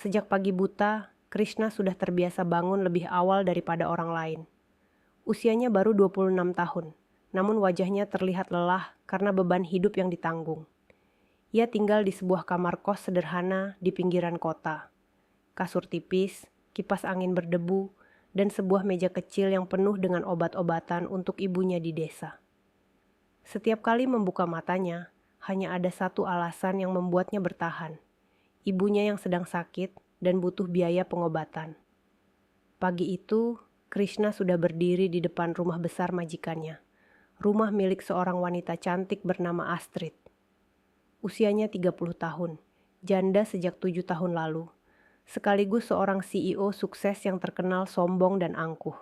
Sejak pagi buta, Krishna sudah terbiasa bangun lebih awal daripada orang lain. Usianya baru 26 tahun, namun wajahnya terlihat lelah karena beban hidup yang ditanggung. Ia tinggal di sebuah kamar kos sederhana di pinggiran kota. Kasur tipis, kipas angin berdebu, dan sebuah meja kecil yang penuh dengan obat-obatan untuk ibunya di desa. Setiap kali membuka matanya, hanya ada satu alasan yang membuatnya bertahan. Ibunya yang sedang sakit dan butuh biaya pengobatan. Pagi itu, Krishna sudah berdiri di depan rumah besar majikannya. Rumah milik seorang wanita cantik bernama Astrid. Usianya 30 tahun, janda sejak 7 tahun lalu. Sekaligus seorang CEO sukses yang terkenal sombong dan angkuh.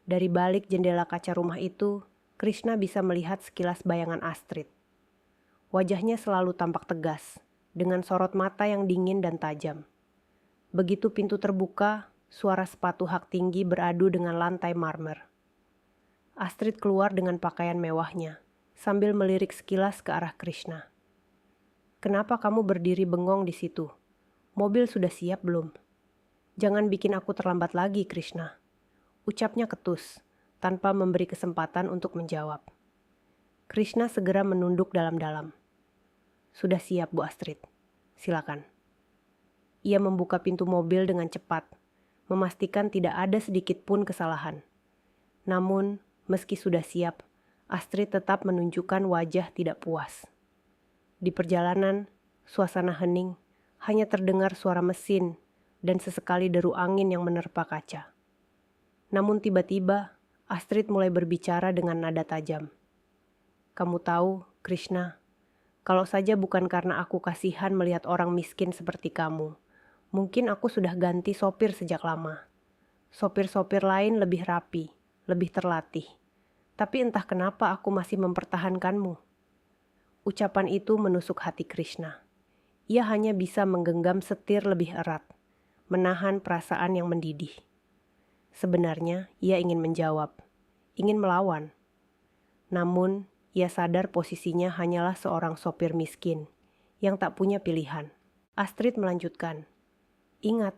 Dari balik jendela kaca rumah itu, Krishna bisa melihat sekilas bayangan Astrid. Wajahnya selalu tampak tegas, dengan sorot mata yang dingin dan tajam. Begitu pintu terbuka, suara sepatu hak tinggi beradu dengan lantai marmer. Astrid keluar dengan pakaian mewahnya, sambil melirik sekilas ke arah Krishna. "Kenapa kamu berdiri bengong di situ? Mobil sudah siap belum? Jangan bikin aku terlambat lagi, Krishna," ucapnya ketus, tanpa memberi kesempatan untuk menjawab. Krishna segera menunduk dalam-dalam. "Sudah siap, Bu Astrid. Silakan." Ia membuka pintu mobil dengan cepat, memastikan tidak ada sedikit pun kesalahan. Namun, meski sudah siap, Astrid tetap menunjukkan wajah tidak puas. Di perjalanan, suasana hening, hanya terdengar suara mesin dan sesekali deru angin yang menerpa kaca. Namun tiba-tiba, Astrid mulai berbicara dengan nada tajam. "Kamu tahu, Krishna, kalau saja bukan karena aku kasihan melihat orang miskin seperti kamu, mungkin aku sudah ganti sopir sejak lama. Sopir-sopir lain lebih rapi, lebih terlatih. Tapi entah kenapa aku masih mempertahankanmu." Ucapan itu menusuk hati Krishna. Ia hanya bisa menggenggam setir lebih erat, menahan perasaan yang mendidih. Sebenarnya, ia ingin menjawab, ingin melawan. Namun, ia sadar posisinya hanyalah seorang sopir miskin, yang tak punya pilihan. Astrid melanjutkan, "Ingat,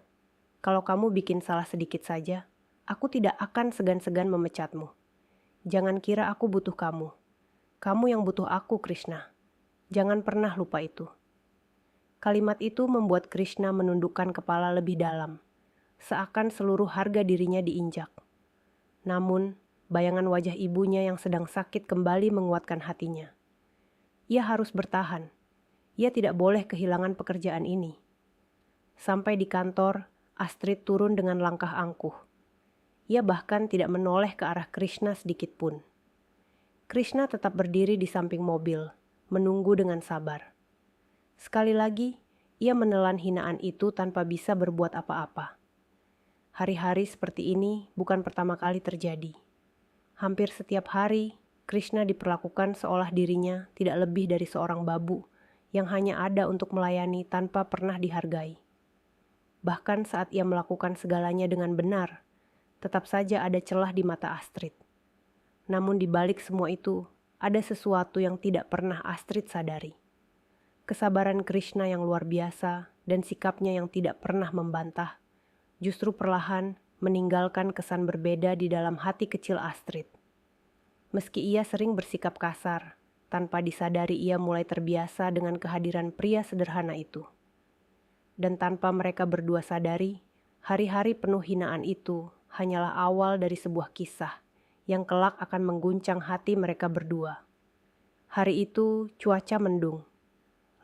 kalau kamu bikin salah sedikit saja, aku tidak akan segan-segan memecatmu. Jangan kira aku butuh kamu. Kamu yang butuh aku, Krishna. Jangan pernah lupa itu." Kalimat itu membuat Krishna menundukkan kepala lebih dalam, seakan seluruh harga dirinya diinjak. Namun, bayangan wajah ibunya yang sedang sakit kembali menguatkan hatinya. Ia harus bertahan. Ia tidak boleh kehilangan pekerjaan ini. Sampai di kantor, Astrid turun dengan langkah angkuh. Ia bahkan tidak menoleh ke arah Krishna sedikit pun. Krishna tetap berdiri di samping mobil, menunggu dengan sabar. Sekali lagi, ia menelan hinaan itu tanpa bisa berbuat apa-apa. Hari-hari seperti ini bukan pertama kali terjadi. Hampir setiap hari, Krishna diperlakukan seolah dirinya tidak lebih dari seorang babu yang hanya ada untuk melayani tanpa pernah dihargai. Bahkan saat ia melakukan segalanya dengan benar, tetap saja ada celah di mata Astrid. Namun di balik semua itu, ada sesuatu yang tidak pernah Astrid sadari. Kesabaran Krishna yang luar biasa dan sikapnya yang tidak pernah membantah, justru perlahan meninggalkan kesan berbeda di dalam hati kecil Astrid. Meski ia sering bersikap kasar, tanpa disadari ia mulai terbiasa dengan kehadiran pria sederhana itu. Dan tanpa mereka berdua sadari, hari-hari penuh hinaan itu hanyalah awal dari sebuah kisah yang kelak akan mengguncang hati mereka berdua. Hari itu cuaca mendung.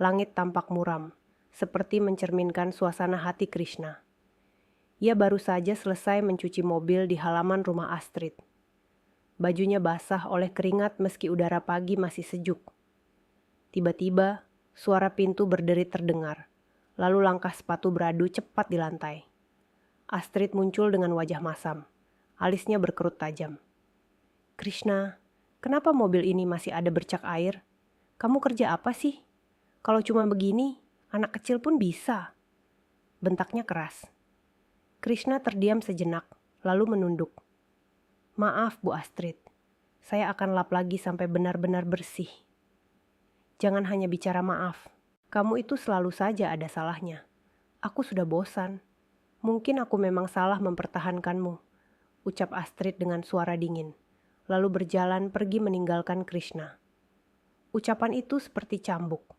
Langit tampak muram, seperti mencerminkan suasana hati Krishna. Ia baru saja selesai mencuci mobil di halaman rumah Astrid. Bajunya basah oleh keringat meski udara pagi masih sejuk. Tiba-tiba, suara pintu berderit terdengar, lalu langkah sepatu beradu cepat di lantai. Astrid muncul dengan wajah masam, alisnya berkerut tajam. "Krishna, kenapa mobil ini masih ada bercak air? Kamu kerja apa sih? Kalau cuma begini, anak kecil pun bisa," bentaknya keras. Krishna terdiam sejenak, lalu menunduk. "Maaf, Bu Astrid. Saya akan lap lagi sampai benar-benar bersih." "Jangan hanya bicara maaf. Kamu itu selalu saja ada salahnya. Aku sudah bosan. Mungkin aku memang salah mempertahankanmu, ucap Astrid dengan suara dingin, lalu berjalan pergi meninggalkan Krishna. Ucapan itu seperti cambuk.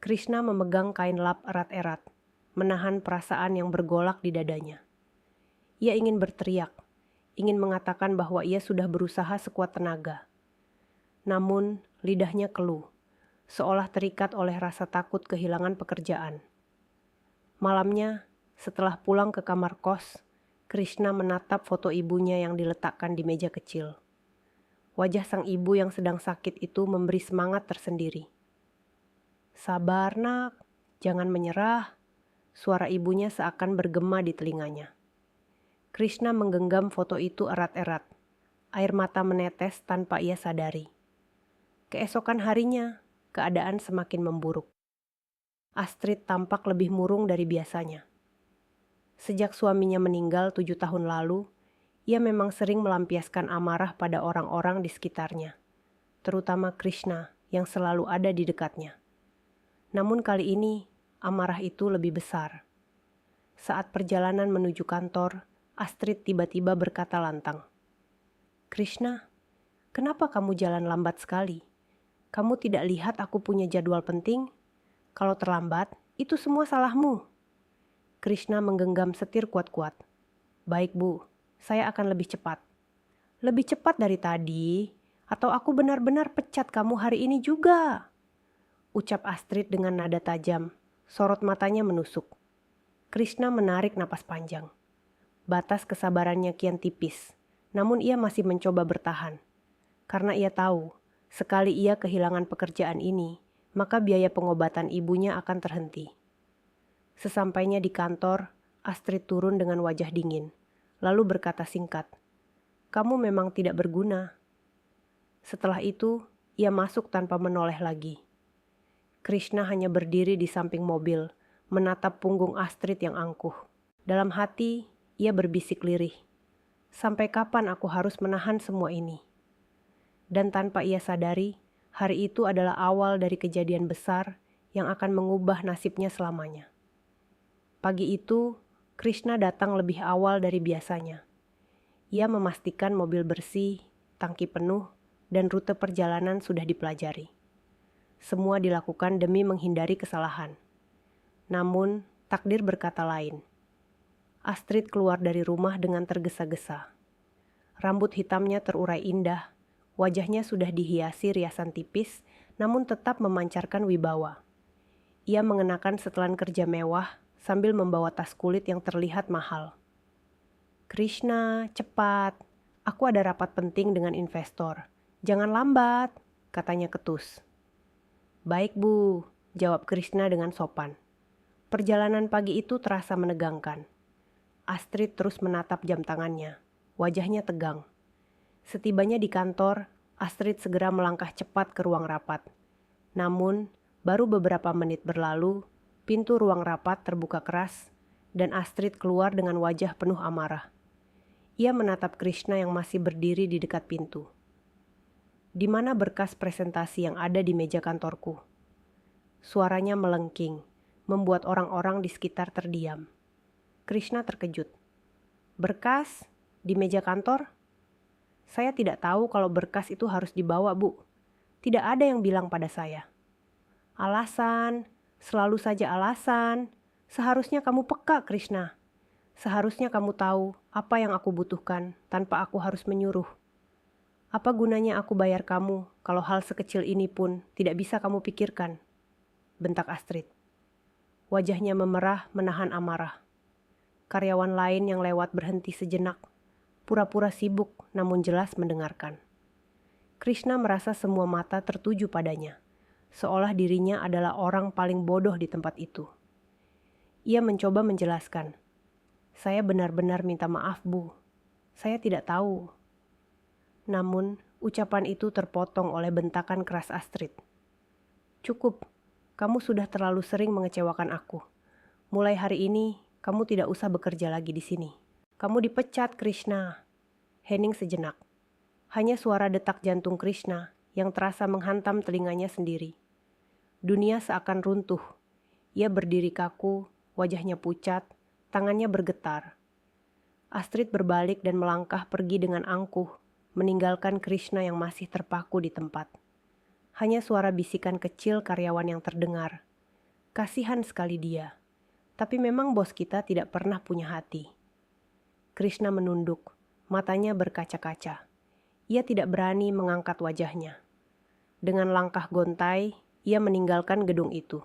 Krishna memegang kain lap erat-erat, menahan perasaan yang bergolak di dadanya. Ia ingin berteriak, ingin mengatakan bahwa ia sudah berusaha sekuat tenaga. Namun, lidahnya keluh, seolah terikat oleh rasa takut kehilangan pekerjaan. Malamnya, setelah pulang ke kamar kos, Krishna menatap foto ibunya yang diletakkan di meja kecil. Wajah sang ibu yang sedang sakit itu memberi semangat tersendiri. "Sabar, Nak, jangan menyerah," suara ibunya seakan bergema di telinganya. Krishna menggenggam foto itu erat-erat. Air mata menetes tanpa ia sadari. Keesokan harinya, keadaan semakin memburuk. Astrid tampak lebih murung dari biasanya. Sejak suaminya meninggal 7 tahun lalu, ia memang sering melampiaskan amarah pada orang-orang di sekitarnya, terutama Krishna yang selalu ada di dekatnya. Namun kali ini, amarah itu lebih besar. Saat perjalanan menuju kantor, Astrid tiba-tiba berkata lantang, "Krishna, kenapa kamu jalan lambat sekali? Kamu tidak lihat aku punya jadwal penting? Kalau terlambat, itu semua salahmu." Krishna menggenggam setir kuat-kuat. "Baik, Bu, saya akan lebih cepat." "Lebih cepat dari tadi? Atau aku benar-benar pecat kamu hari ini juga?" ucap Astrid dengan nada tajam. Sorot matanya menusuk. Krishna menarik napas panjang. Batas kesabarannya kian tipis, namun ia masih mencoba bertahan. Karena ia tahu, sekali ia kehilangan pekerjaan ini, maka biaya pengobatan ibunya akan terhenti. Sesampainya di kantor, Astrid turun dengan wajah dingin, lalu berkata singkat, "Kamu memang tidak berguna." Setelah itu, ia masuk tanpa menoleh lagi. Krishna hanya berdiri di samping mobil, menatap punggung Astrid yang angkuh. Dalam hati, ia berbisik lirih, "Sampai kapan aku harus menahan semua ini?" Dan tanpa ia sadari, hari itu adalah awal dari kejadian besar yang akan mengubah nasibnya selamanya. Pagi itu, Krishna datang lebih awal dari biasanya. Ia memastikan mobil bersih, tangki penuh, dan rute perjalanan sudah dipelajari. Semua dilakukan demi menghindari kesalahan. Namun, takdir berkata lain. Astrid keluar dari rumah dengan tergesa-gesa. Rambut hitamnya terurai indah, wajahnya sudah dihiasi riasan tipis, namun tetap memancarkan wibawa. Ia mengenakan setelan kerja mewah sambil membawa tas kulit yang terlihat mahal. "Krishna, cepat. Aku ada rapat penting dengan investor. Jangan lambat," katanya ketus. "Baik, Bu," jawab Krishna dengan sopan. Perjalanan pagi itu terasa menegangkan. Astrid terus menatap jam tangannya. Wajahnya tegang. Setibanya di kantor, Astrid segera melangkah cepat ke ruang rapat. Namun, baru beberapa menit berlalu, pintu ruang rapat terbuka keras, dan Astrid keluar dengan wajah penuh amarah. Ia menatap Krishna yang masih berdiri di dekat pintu. "Di mana berkas presentasi yang ada di meja kantorku?" Suaranya melengking, membuat orang-orang di sekitar terdiam. Krishna terkejut. "Berkas? Di meja kantor? Saya tidak tahu kalau berkas itu harus dibawa, Bu. Tidak ada yang bilang pada saya." "Alasan, selalu saja alasan. Seharusnya kamu peka, Krishna. Seharusnya kamu tahu apa yang aku butuhkan tanpa aku harus menyuruh. Apa gunanya aku bayar kamu kalau hal sekecil ini pun tidak bisa kamu pikirkan?" bentak Astrid. Wajahnya memerah menahan amarah. Karyawan lain yang lewat berhenti sejenak, pura-pura sibuk namun jelas mendengarkan. Krishna merasa semua mata tertuju padanya, seolah dirinya adalah orang paling bodoh di tempat itu. Ia mencoba menjelaskan, "Saya benar-benar minta maaf, Bu. Saya tidak tahu." Namun, ucapan itu terpotong oleh bentakan keras Astrid. "Cukup, kamu sudah terlalu sering mengecewakan aku. Mulai hari ini, kamu tidak usah bekerja lagi di sini. Kamu dipecat, Krishna." Hening sejenak. Hanya suara detak jantung Krishna yang terasa menghantam telinganya sendiri. Dunia seakan runtuh. Ia berdiri kaku, wajahnya pucat, tangannya bergetar. Astrid berbalik dan melangkah pergi dengan angkuh, meninggalkan Krishna yang masih terpaku di tempat. Hanya suara bisikan kecil karyawan yang terdengar. Kasihan sekali dia, tapi memang bos kita tidak pernah punya hati. Krishna menunduk, matanya berkaca-kaca. Ia tidak berani mengangkat wajahnya. Dengan langkah gontai, ia meninggalkan gedung itu.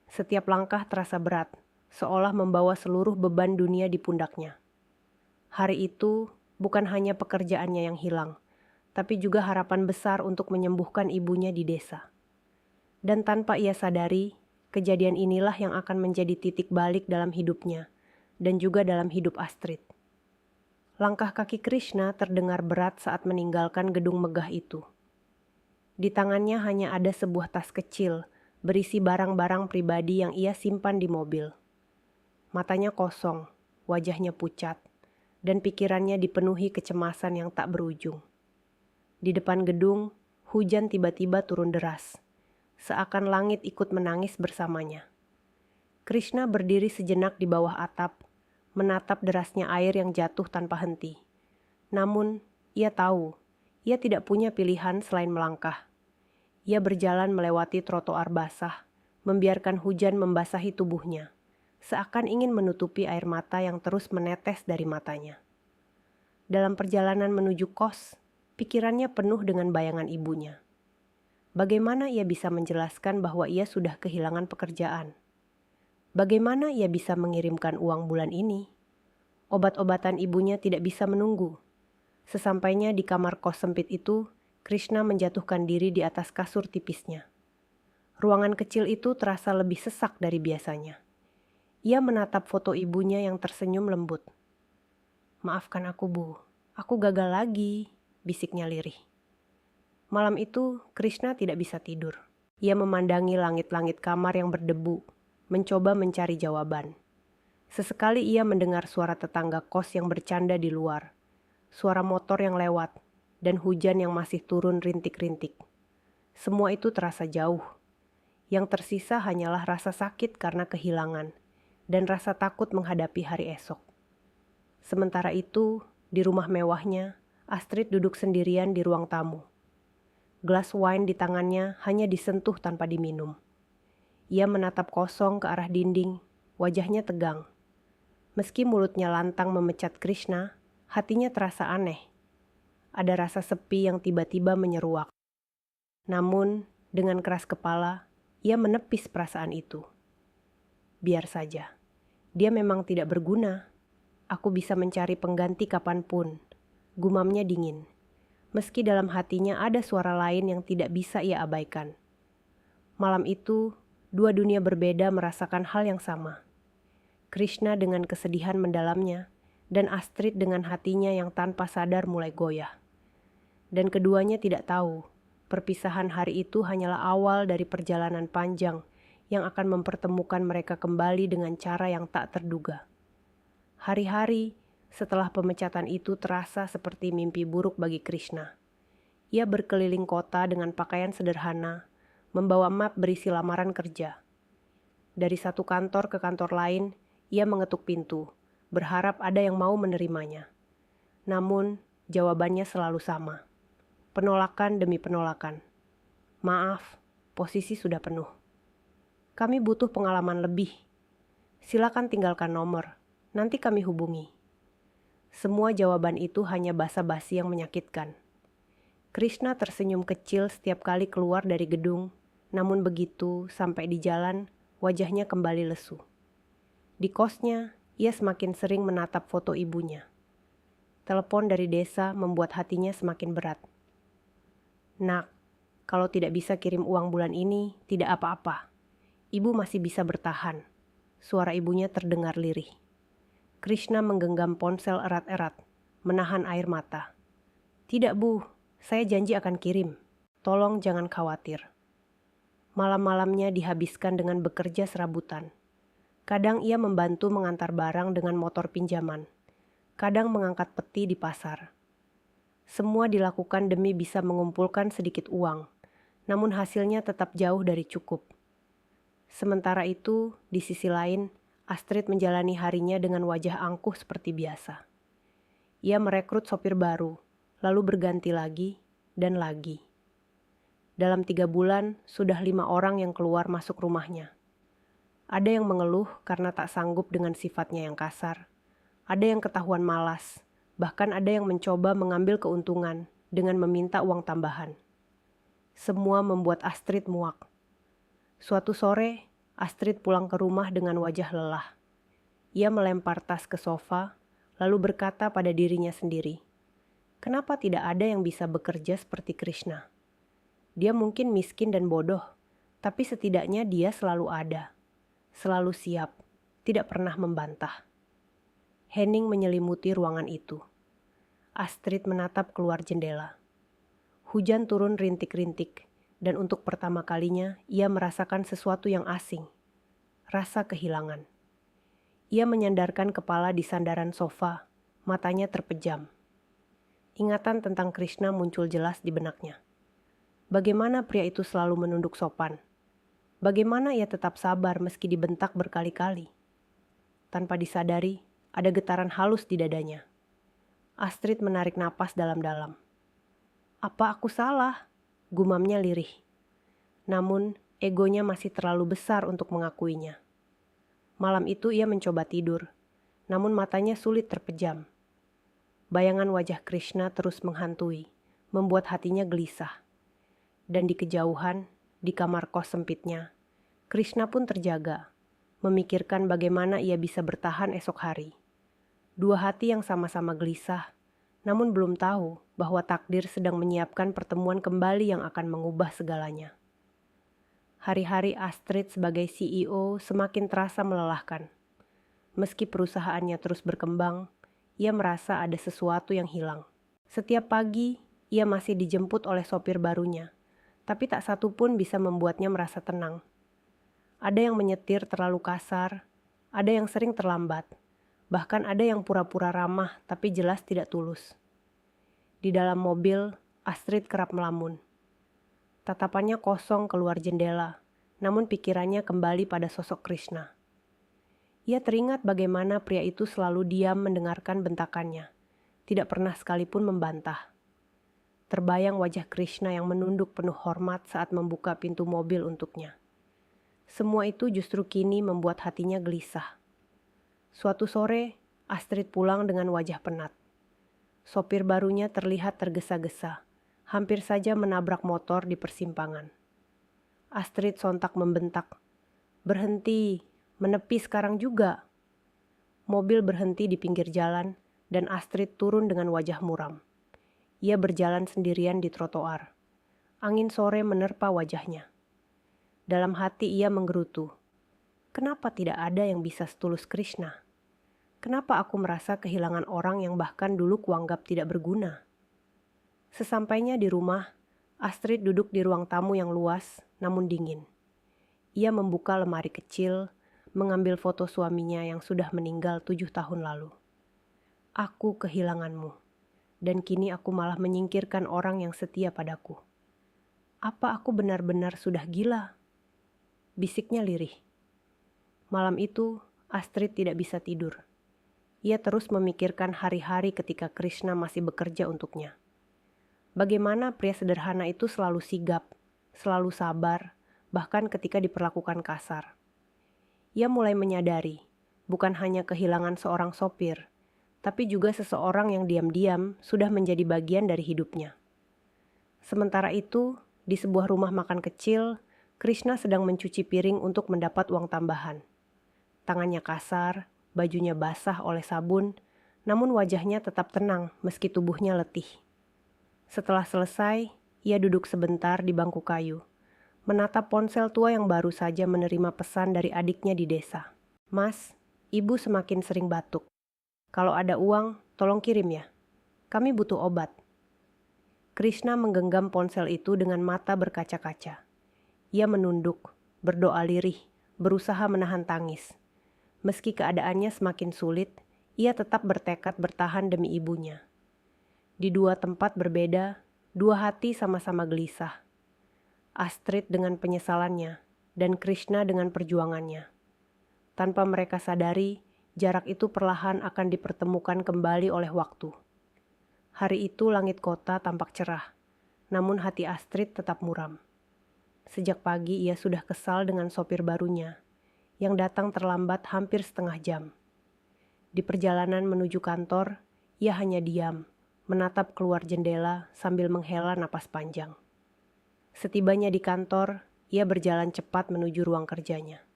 Setiap langkah terasa berat, seolah membawa seluruh beban dunia di pundaknya. Hari itu bukan hanya pekerjaannya yang hilang, tapi juga harapan besar untuk menyembuhkan ibunya di desa. Dan tanpa ia sadari, kejadian inilah yang akan menjadi titik balik dalam hidupnya, dan juga dalam hidup Astrid. Langkah kaki Krishna terdengar berat saat meninggalkan gedung megah itu. Di tangannya hanya ada sebuah tas kecil, berisi barang-barang pribadi yang ia simpan di mobil. Matanya kosong, wajahnya pucat, dan pikirannya dipenuhi kecemasan yang tak berujung. Di depan gedung, hujan tiba-tiba turun deras, seakan langit ikut menangis bersamanya. Krishna berdiri sejenak di bawah atap, menatap derasnya air yang jatuh tanpa henti. Namun, ia tahu, ia tidak punya pilihan selain melangkah. Ia berjalan melewati trotoar basah, membiarkan hujan membasahi tubuhnya, seakan ingin menutupi air mata yang terus menetes dari matanya. Dalam perjalanan menuju kos, pikirannya penuh dengan bayangan ibunya. Bagaimana ia bisa menjelaskan bahwa ia sudah kehilangan pekerjaan? Bagaimana ia bisa mengirimkan uang bulan ini? Obat-obatan ibunya tidak bisa menunggu. Sesampainya di kamar kos sempit itu, Krishna menjatuhkan diri di atas kasur tipisnya. Ruangan kecil itu terasa lebih sesak dari biasanya. Ia menatap foto ibunya yang tersenyum lembut. "Maafkan aku, Bu. Aku gagal lagi," bisiknya lirih. Malam itu, Krishna tidak bisa tidur. Ia memandangi langit-langit kamar yang berdebu, mencoba mencari jawaban. Sesekali ia mendengar suara tetangga kos yang bercanda di luar, suara motor yang lewat, dan hujan yang masih turun rintik-rintik. Semua itu terasa jauh. Yang tersisa hanyalah rasa sakit karena kehilangan, dan rasa takut menghadapi hari esok. Sementara itu, di rumah mewahnya, Astrid duduk sendirian di ruang tamu. Gelas wine di tangannya hanya disentuh tanpa diminum. Ia menatap kosong ke arah dinding, wajahnya tegang. Meski mulutnya lantang memecat Krishna, hatinya terasa aneh. Ada rasa sepi yang tiba-tiba menyeruak. Namun, dengan keras kepala, ia menepis perasaan itu. Biar saja. Dia memang tidak berguna. Aku bisa mencari pengganti kapanpun. Gumamnya dingin. Meski dalam hatinya ada suara lain yang tidak bisa ia abaikan. Malam itu, dua dunia berbeda merasakan hal yang sama. Krishna dengan kesedihan mendalamnya, dan Astrid dengan hatinya yang tanpa sadar mulai goyah. Dan keduanya tidak tahu, perpisahan hari itu hanyalah awal dari perjalanan panjang yang akan mempertemukan mereka kembali dengan cara yang tak terduga. Hari-hari setelah pemecatan itu terasa seperti mimpi buruk bagi Krishna. Ia berkeliling kota dengan pakaian sederhana, membawa map berisi lamaran kerja. Dari satu kantor ke kantor lain, ia mengetuk pintu, berharap ada yang mau menerimanya. Namun, jawabannya selalu sama. Penolakan demi penolakan. "Maaf, posisi sudah penuh. Kami butuh pengalaman lebih. Silakan tinggalkan nomor, nanti kami hubungi." Semua jawaban itu hanya basa-basi yang menyakitkan. Krishna tersenyum kecil setiap kali keluar dari gedung, namun begitu sampai di jalan, wajahnya kembali lesu. Di kosnya, ia semakin sering menatap foto ibunya. Telepon dari desa membuat hatinya semakin berat. "Nak, kalau tidak bisa kirim uang bulan ini, tidak apa-apa. Ibu masih bisa bertahan." Suara ibunya terdengar lirih. Krishna menggenggam ponsel erat-erat, menahan air mata. "Tidak, Bu, saya janji akan kirim. Tolong jangan khawatir." Malam-malamnya dihabiskan dengan bekerja serabutan. Kadang ia membantu mengantar barang dengan motor pinjaman. Kadang mengangkat peti di pasar. Semua dilakukan demi bisa mengumpulkan sedikit uang, namun hasilnya tetap jauh dari cukup. Sementara itu, di sisi lain, Astrid menjalani harinya dengan wajah angkuh seperti biasa. Ia merekrut sopir baru, lalu berganti lagi dan lagi. Dalam 3 bulan, sudah 5 orang yang keluar masuk rumahnya. Ada yang mengeluh karena tak sanggup dengan sifatnya yang kasar. Ada yang ketahuan malas, bahkan ada yang mencoba mengambil keuntungan dengan meminta uang tambahan. Semua membuat Astrid muak. Suatu sore, Astrid pulang ke rumah dengan wajah lelah. Ia melempar tas ke sofa, lalu berkata pada dirinya sendiri, "Kenapa tidak ada yang bisa bekerja seperti Krishna? Dia mungkin miskin dan bodoh, tapi setidaknya dia selalu ada. Selalu siap, tidak pernah membantah." Hening menyelimuti ruangan itu. Astrid menatap keluar jendela. Hujan turun rintik-rintik, dan untuk pertama kalinya ia merasakan sesuatu yang asing. Rasa kehilangan. Ia menyandarkan kepala di sandaran sofa, matanya terpejam. Ingatan tentang Krishna muncul jelas di benaknya. Bagaimana pria itu selalu menunduk sopan? Bagaimana ia tetap sabar meski dibentak berkali-kali? Tanpa disadari, ada getaran halus di dadanya. Astrid menarik napas dalam-dalam. "Apa aku salah?" gumamnya lirih. Namun, egonya masih terlalu besar untuk mengakuinya. Malam itu ia mencoba tidur, namun matanya sulit terpejam. Bayangan wajah Krishna terus menghantui, membuat hatinya gelisah. Dan di kejauhan, di kamar kos sempitnya, Krishna pun terjaga, memikirkan bagaimana ia bisa bertahan esok hari. Dua hati yang sama-sama gelisah, namun belum tahu bahwa takdir sedang menyiapkan pertemuan kembali yang akan mengubah segalanya. Hari-hari Astrid sebagai CEO semakin terasa melelahkan. Meski perusahaannya terus berkembang, ia merasa ada sesuatu yang hilang. Setiap pagi, ia masih dijemput oleh sopir barunya, tapi tak satu pun bisa membuatnya merasa tenang. Ada yang menyetir terlalu kasar, ada yang sering terlambat, bahkan ada yang pura-pura ramah tapi jelas tidak tulus. Di dalam mobil, Astrid kerap melamun. Tatapannya kosong keluar jendela, namun pikirannya kembali pada sosok Krishna. Ia teringat bagaimana pria itu selalu diam mendengarkan bentakannya, tidak pernah sekalipun membantah. Terbayang wajah Krishna yang menunduk penuh hormat saat membuka pintu mobil untuknya. Semua itu justru kini membuat hatinya gelisah. Suatu sore, Astrid pulang dengan wajah penat. Sopir barunya terlihat tergesa-gesa, hampir saja menabrak motor di persimpangan. Astrid sontak membentak, "Berhenti, menepi sekarang juga." Mobil berhenti di pinggir jalan dan Astrid turun dengan wajah muram. Ia berjalan sendirian di trotoar. Angin sore menerpa wajahnya. Dalam hati ia menggerutu. Kenapa tidak ada yang bisa setulus Krishna? Kenapa aku merasa kehilangan orang yang bahkan dulu kuanggap tidak berguna? Sesampainya di rumah, Astrid duduk di ruang tamu yang luas namun dingin. Ia membuka lemari kecil, mengambil foto suaminya yang sudah meninggal 7 tahun lalu. "Aku kehilanganmu. Dan kini aku malah menyingkirkan orang yang setia padaku. Apa aku benar-benar sudah gila?" Bisiknya lirih. Malam itu, Astrid tidak bisa tidur. Ia terus memikirkan hari-hari ketika Krishna masih bekerja untuknya. Bagaimana pria sederhana itu selalu sigap, selalu sabar, bahkan ketika diperlakukan kasar. Ia mulai menyadari, bukan hanya kehilangan seorang sopir, tapi juga seseorang yang diam-diam sudah menjadi bagian dari hidupnya. Sementara itu, di sebuah rumah makan kecil, Krishna sedang mencuci piring untuk mendapat uang tambahan. Tangannya kasar, bajunya basah oleh sabun, namun wajahnya tetap tenang meski tubuhnya letih. Setelah selesai, ia duduk sebentar di bangku kayu, menatap ponsel tua yang baru saja menerima pesan dari adiknya di desa. "Mas, ibu semakin sering batuk. Kalau ada uang, tolong kirim ya. Kami butuh obat." Krishna menggenggam ponsel itu dengan mata berkaca-kaca. Ia menunduk, berdoa lirih, berusaha menahan tangis. Meski keadaannya semakin sulit, ia tetap bertekad bertahan demi ibunya. Di dua tempat berbeda, dua hati sama-sama gelisah. Astrid dengan penyesalannya, dan Krishna dengan perjuangannya. Tanpa mereka sadari, jarak itu perlahan akan dipertemukan kembali oleh waktu. Hari itu langit kota tampak cerah, namun hati Astrid tetap muram. Sejak pagi ia sudah kesal dengan sopir barunya, yang datang terlambat hampir setengah jam. Di perjalanan menuju kantor, ia hanya diam, menatap keluar jendela sambil menghela napas panjang. Setibanya di kantor, ia berjalan cepat menuju ruang kerjanya.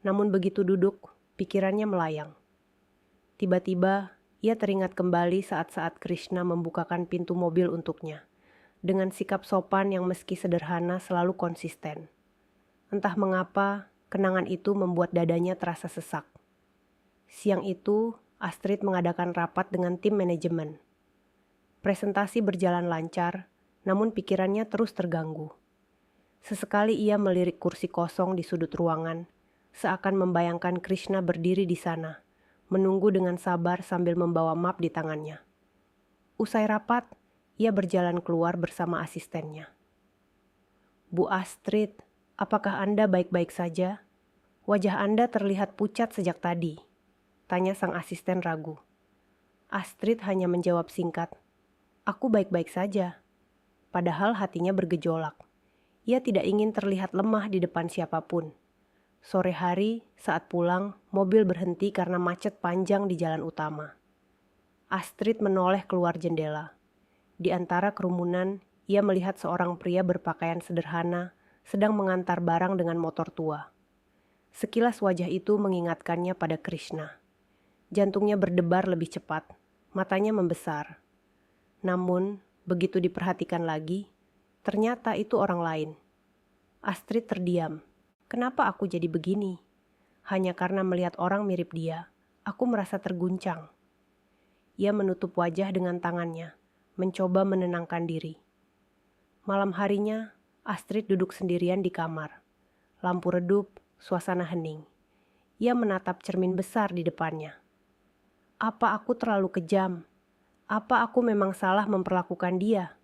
Namun begitu duduk, pikirannya melayang. Tiba-tiba, ia teringat kembali saat-saat Krishna membukakan pintu mobil untuknya, dengan sikap sopan yang meski sederhana selalu konsisten. Entah mengapa, kenangan itu membuat dadanya terasa sesak. Siang itu, Astrid mengadakan rapat dengan tim manajemen. Presentasi berjalan lancar, namun pikirannya terus terganggu. Sesekali ia melirik kursi kosong di sudut ruangan, seakan membayangkan Krishna berdiri di sana, menunggu dengan sabar sambil membawa map di tangannya. Usai rapat, ia berjalan keluar bersama asistennya. "Bu Astrid, apakah Anda baik-baik saja? Wajah Anda terlihat pucat sejak tadi," tanya sang asisten ragu. Astrid hanya menjawab singkat, "Aku baik-baik saja." Padahal hatinya bergejolak. Ia tidak ingin terlihat lemah di depan siapapun. Sore hari, saat pulang, mobil berhenti karena macet panjang di jalan utama. Astrid menoleh keluar jendela. Di antara kerumunan, ia melihat seorang pria berpakaian sederhana sedang mengantar barang dengan motor tua. Sekilas wajah itu mengingatkannya pada Krishna. Jantungnya berdebar lebih cepat, matanya membesar. Namun, begitu diperhatikan lagi, ternyata itu orang lain. Astrid terdiam. Kenapa aku jadi begini? Hanya karena melihat orang mirip dia, aku merasa terguncang. Ia menutup wajah dengan tangannya, mencoba menenangkan diri. Malam harinya, Astrid duduk sendirian di kamar. Lampu redup, suasana hening. Ia menatap cermin besar di depannya. Apa aku terlalu kejam? Apa aku memang salah memperlakukan dia?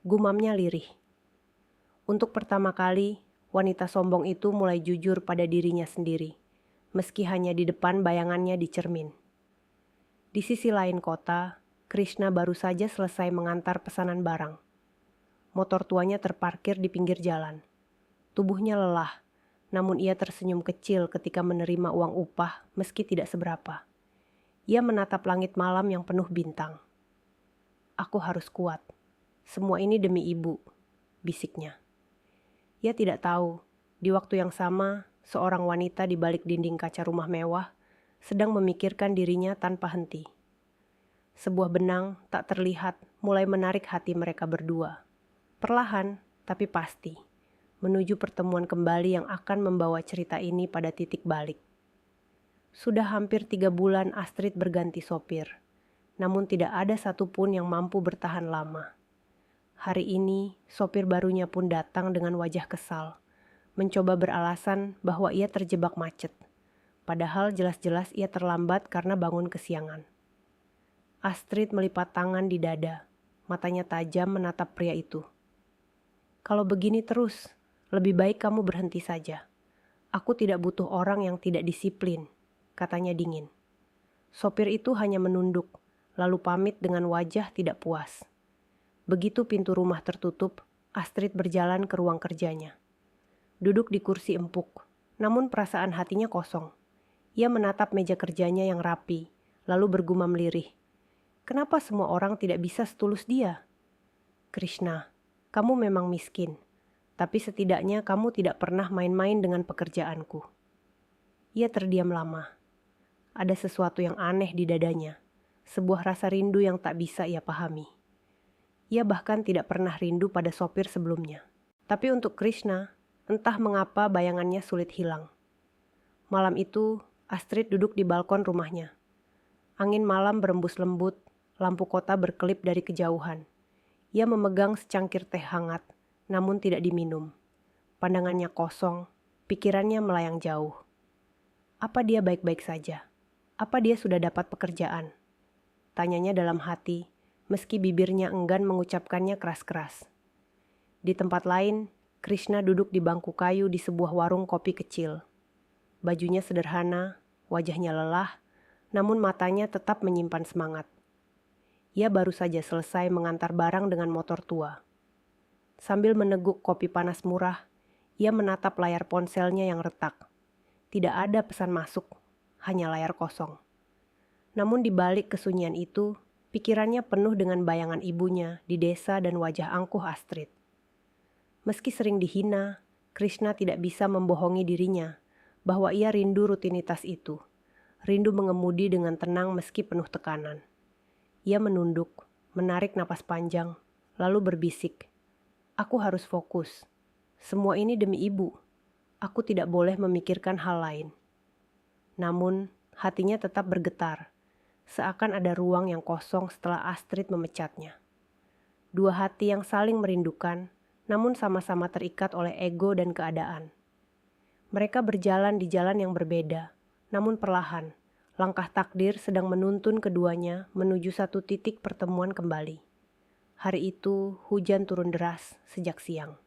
Gumamnya lirih. Untuk pertama kali, wanita sombong itu mulai jujur pada dirinya sendiri, meski hanya di depan bayangannya di cermin. Di sisi lain kota, Krishna baru saja selesai mengantar pesanan barang. Motor tuanya terparkir di pinggir jalan. Tubuhnya lelah, namun ia tersenyum kecil ketika menerima uang upah meski tidak seberapa. Ia menatap langit malam yang penuh bintang. "Aku harus kuat. Semua ini demi ibu," bisiknya. Ia tidak tahu, di waktu yang sama, seorang wanita di balik dinding kaca rumah mewah sedang memikirkan dirinya tanpa henti. Sebuah benang tak terlihat mulai menarik hati mereka berdua. Perlahan, tapi pasti, menuju pertemuan kembali yang akan membawa cerita ini pada titik balik. Sudah hampir 3 bulan Astrid berganti sopir, namun tidak ada satupun yang mampu bertahan lama. Hari ini, sopir barunya pun datang dengan wajah kesal, mencoba beralasan bahwa ia terjebak macet, padahal jelas-jelas ia terlambat karena bangun kesiangan. Astrid melipat tangan di dada, matanya tajam menatap pria itu. "Kalau begini terus, lebih baik kamu berhenti saja. Aku tidak butuh orang yang tidak disiplin," katanya dingin. Sopir itu hanya menunduk, lalu pamit dengan wajah tidak puas. Begitu pintu rumah tertutup, Astrid berjalan ke ruang kerjanya. Duduk di kursi empuk, namun perasaan hatinya kosong. Ia menatap meja kerjanya yang rapi, lalu bergumam lirih. Kenapa semua orang tidak bisa setulus dia? Krishna, kamu memang miskin, tapi setidaknya kamu tidak pernah main-main dengan pekerjaanku. Ia terdiam lama. Ada sesuatu yang aneh di dadanya, sebuah rasa rindu yang tak bisa ia pahami. Ia bahkan tidak pernah rindu pada sopir sebelumnya. Tapi untuk Krishna, entah mengapa bayangannya sulit hilang. Malam itu, Astrid duduk di balkon rumahnya. Angin malam berembus lembut, lampu kota berkelip dari kejauhan. Ia memegang secangkir teh hangat, namun tidak diminum. Pandangannya kosong, pikirannya melayang jauh. Apa dia baik-baik saja? Apa dia sudah dapat pekerjaan? Tanyanya dalam hati, meski bibirnya enggan mengucapkannya keras-keras. Di tempat lain, Krishna duduk di bangku kayu di sebuah warung kopi kecil. Bajunya sederhana, wajahnya lelah, namun matanya tetap menyimpan semangat. Ia baru saja selesai mengantar barang dengan motor tua. Sambil meneguk kopi panas murah, ia menatap layar ponselnya yang retak. Tidak ada pesan masuk, hanya layar kosong. Namun di balik kesunyian itu, pikirannya penuh dengan bayangan ibunya di desa dan wajah angkuh Astrid. Meski sering dihina, Krishna tidak bisa membohongi dirinya bahwa ia rindu rutinitas itu. Rindu mengemudi dengan tenang meski penuh tekanan. Ia menunduk, menarik napas panjang, lalu berbisik, "Aku harus fokus. Semua ini demi ibu. Aku tidak boleh memikirkan hal lain." Namun, hatinya tetap bergetar, seakan ada ruang yang kosong setelah Astrid memecatnya. Dua hati yang saling merindukan, namun sama-sama terikat oleh ego dan keadaan. Mereka berjalan di jalan yang berbeda, namun perlahan. Langkah takdir sedang menuntun keduanya menuju satu titik pertemuan kembali. Hari itu, hujan turun deras sejak siang.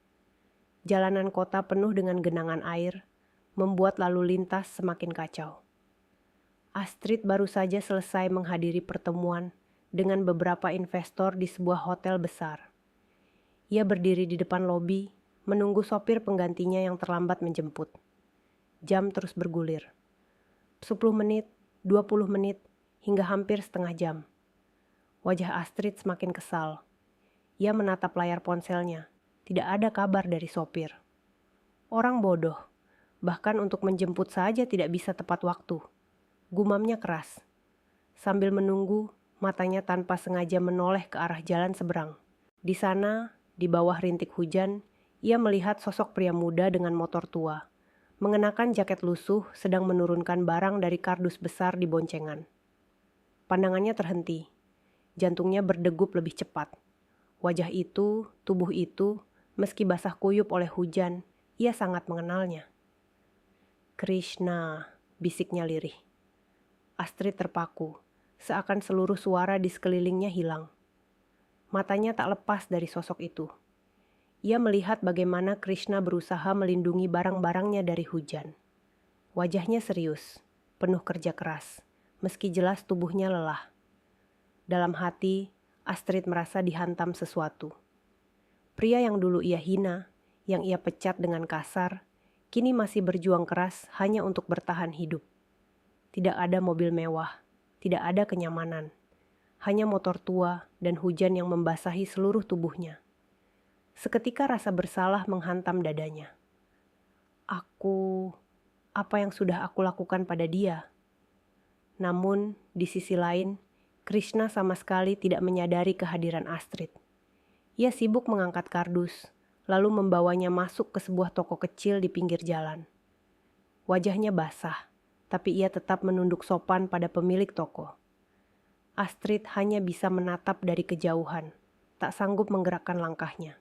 Jalanan kota penuh dengan genangan air, membuat lalu lintas semakin kacau. Astrid baru saja selesai menghadiri pertemuan dengan beberapa investor di sebuah hotel besar. Ia berdiri di depan lobi, menunggu sopir penggantinya yang terlambat menjemput. Jam terus bergulir. 10 menit, 20 menit, hingga hampir setengah jam. Wajah Astrid semakin kesal. Ia menatap layar ponselnya. Tidak ada kabar dari sopir. Orang bodoh. Bahkan untuk menjemput saja tidak bisa tepat waktu. Gumamnya keras. Sambil menunggu, matanya tanpa sengaja menoleh ke arah jalan seberang. Di sana, di bawah rintik hujan, ia melihat sosok pria muda dengan motor tua. Mengenakan jaket lusuh sedang menurunkan barang dari kardus besar di boncengan. Pandangannya terhenti. Jantungnya berdegup lebih cepat. Wajah itu, tubuh itu, meski basah kuyup oleh hujan, ia sangat mengenalnya. "Krishna," bisiknya lirih. Astrid terpaku, seakan seluruh suara di sekelilingnya hilang. Matanya tak lepas dari sosok itu. Ia melihat bagaimana Krishna berusaha melindungi barang-barangnya dari hujan. Wajahnya serius, penuh kerja keras, meski jelas tubuhnya lelah. Dalam hati, Astrid merasa dihantam sesuatu. Pria yang dulu ia hina, yang ia pecat dengan kasar, kini masih berjuang keras hanya untuk bertahan hidup. Tidak ada mobil mewah, tidak ada kenyamanan, hanya motor tua dan hujan yang membasahi seluruh tubuhnya. Seketika rasa bersalah menghantam dadanya. Apa yang sudah aku lakukan pada dia? Namun, di sisi lain, Krishna sama sekali tidak menyadari kehadiran Astrid. Ia sibuk mengangkat kardus, lalu membawanya masuk ke sebuah toko kecil di pinggir jalan. Wajahnya basah, tapi ia tetap menunduk sopan pada pemilik toko. Astrid hanya bisa menatap dari kejauhan, tak sanggup menggerakkan langkahnya.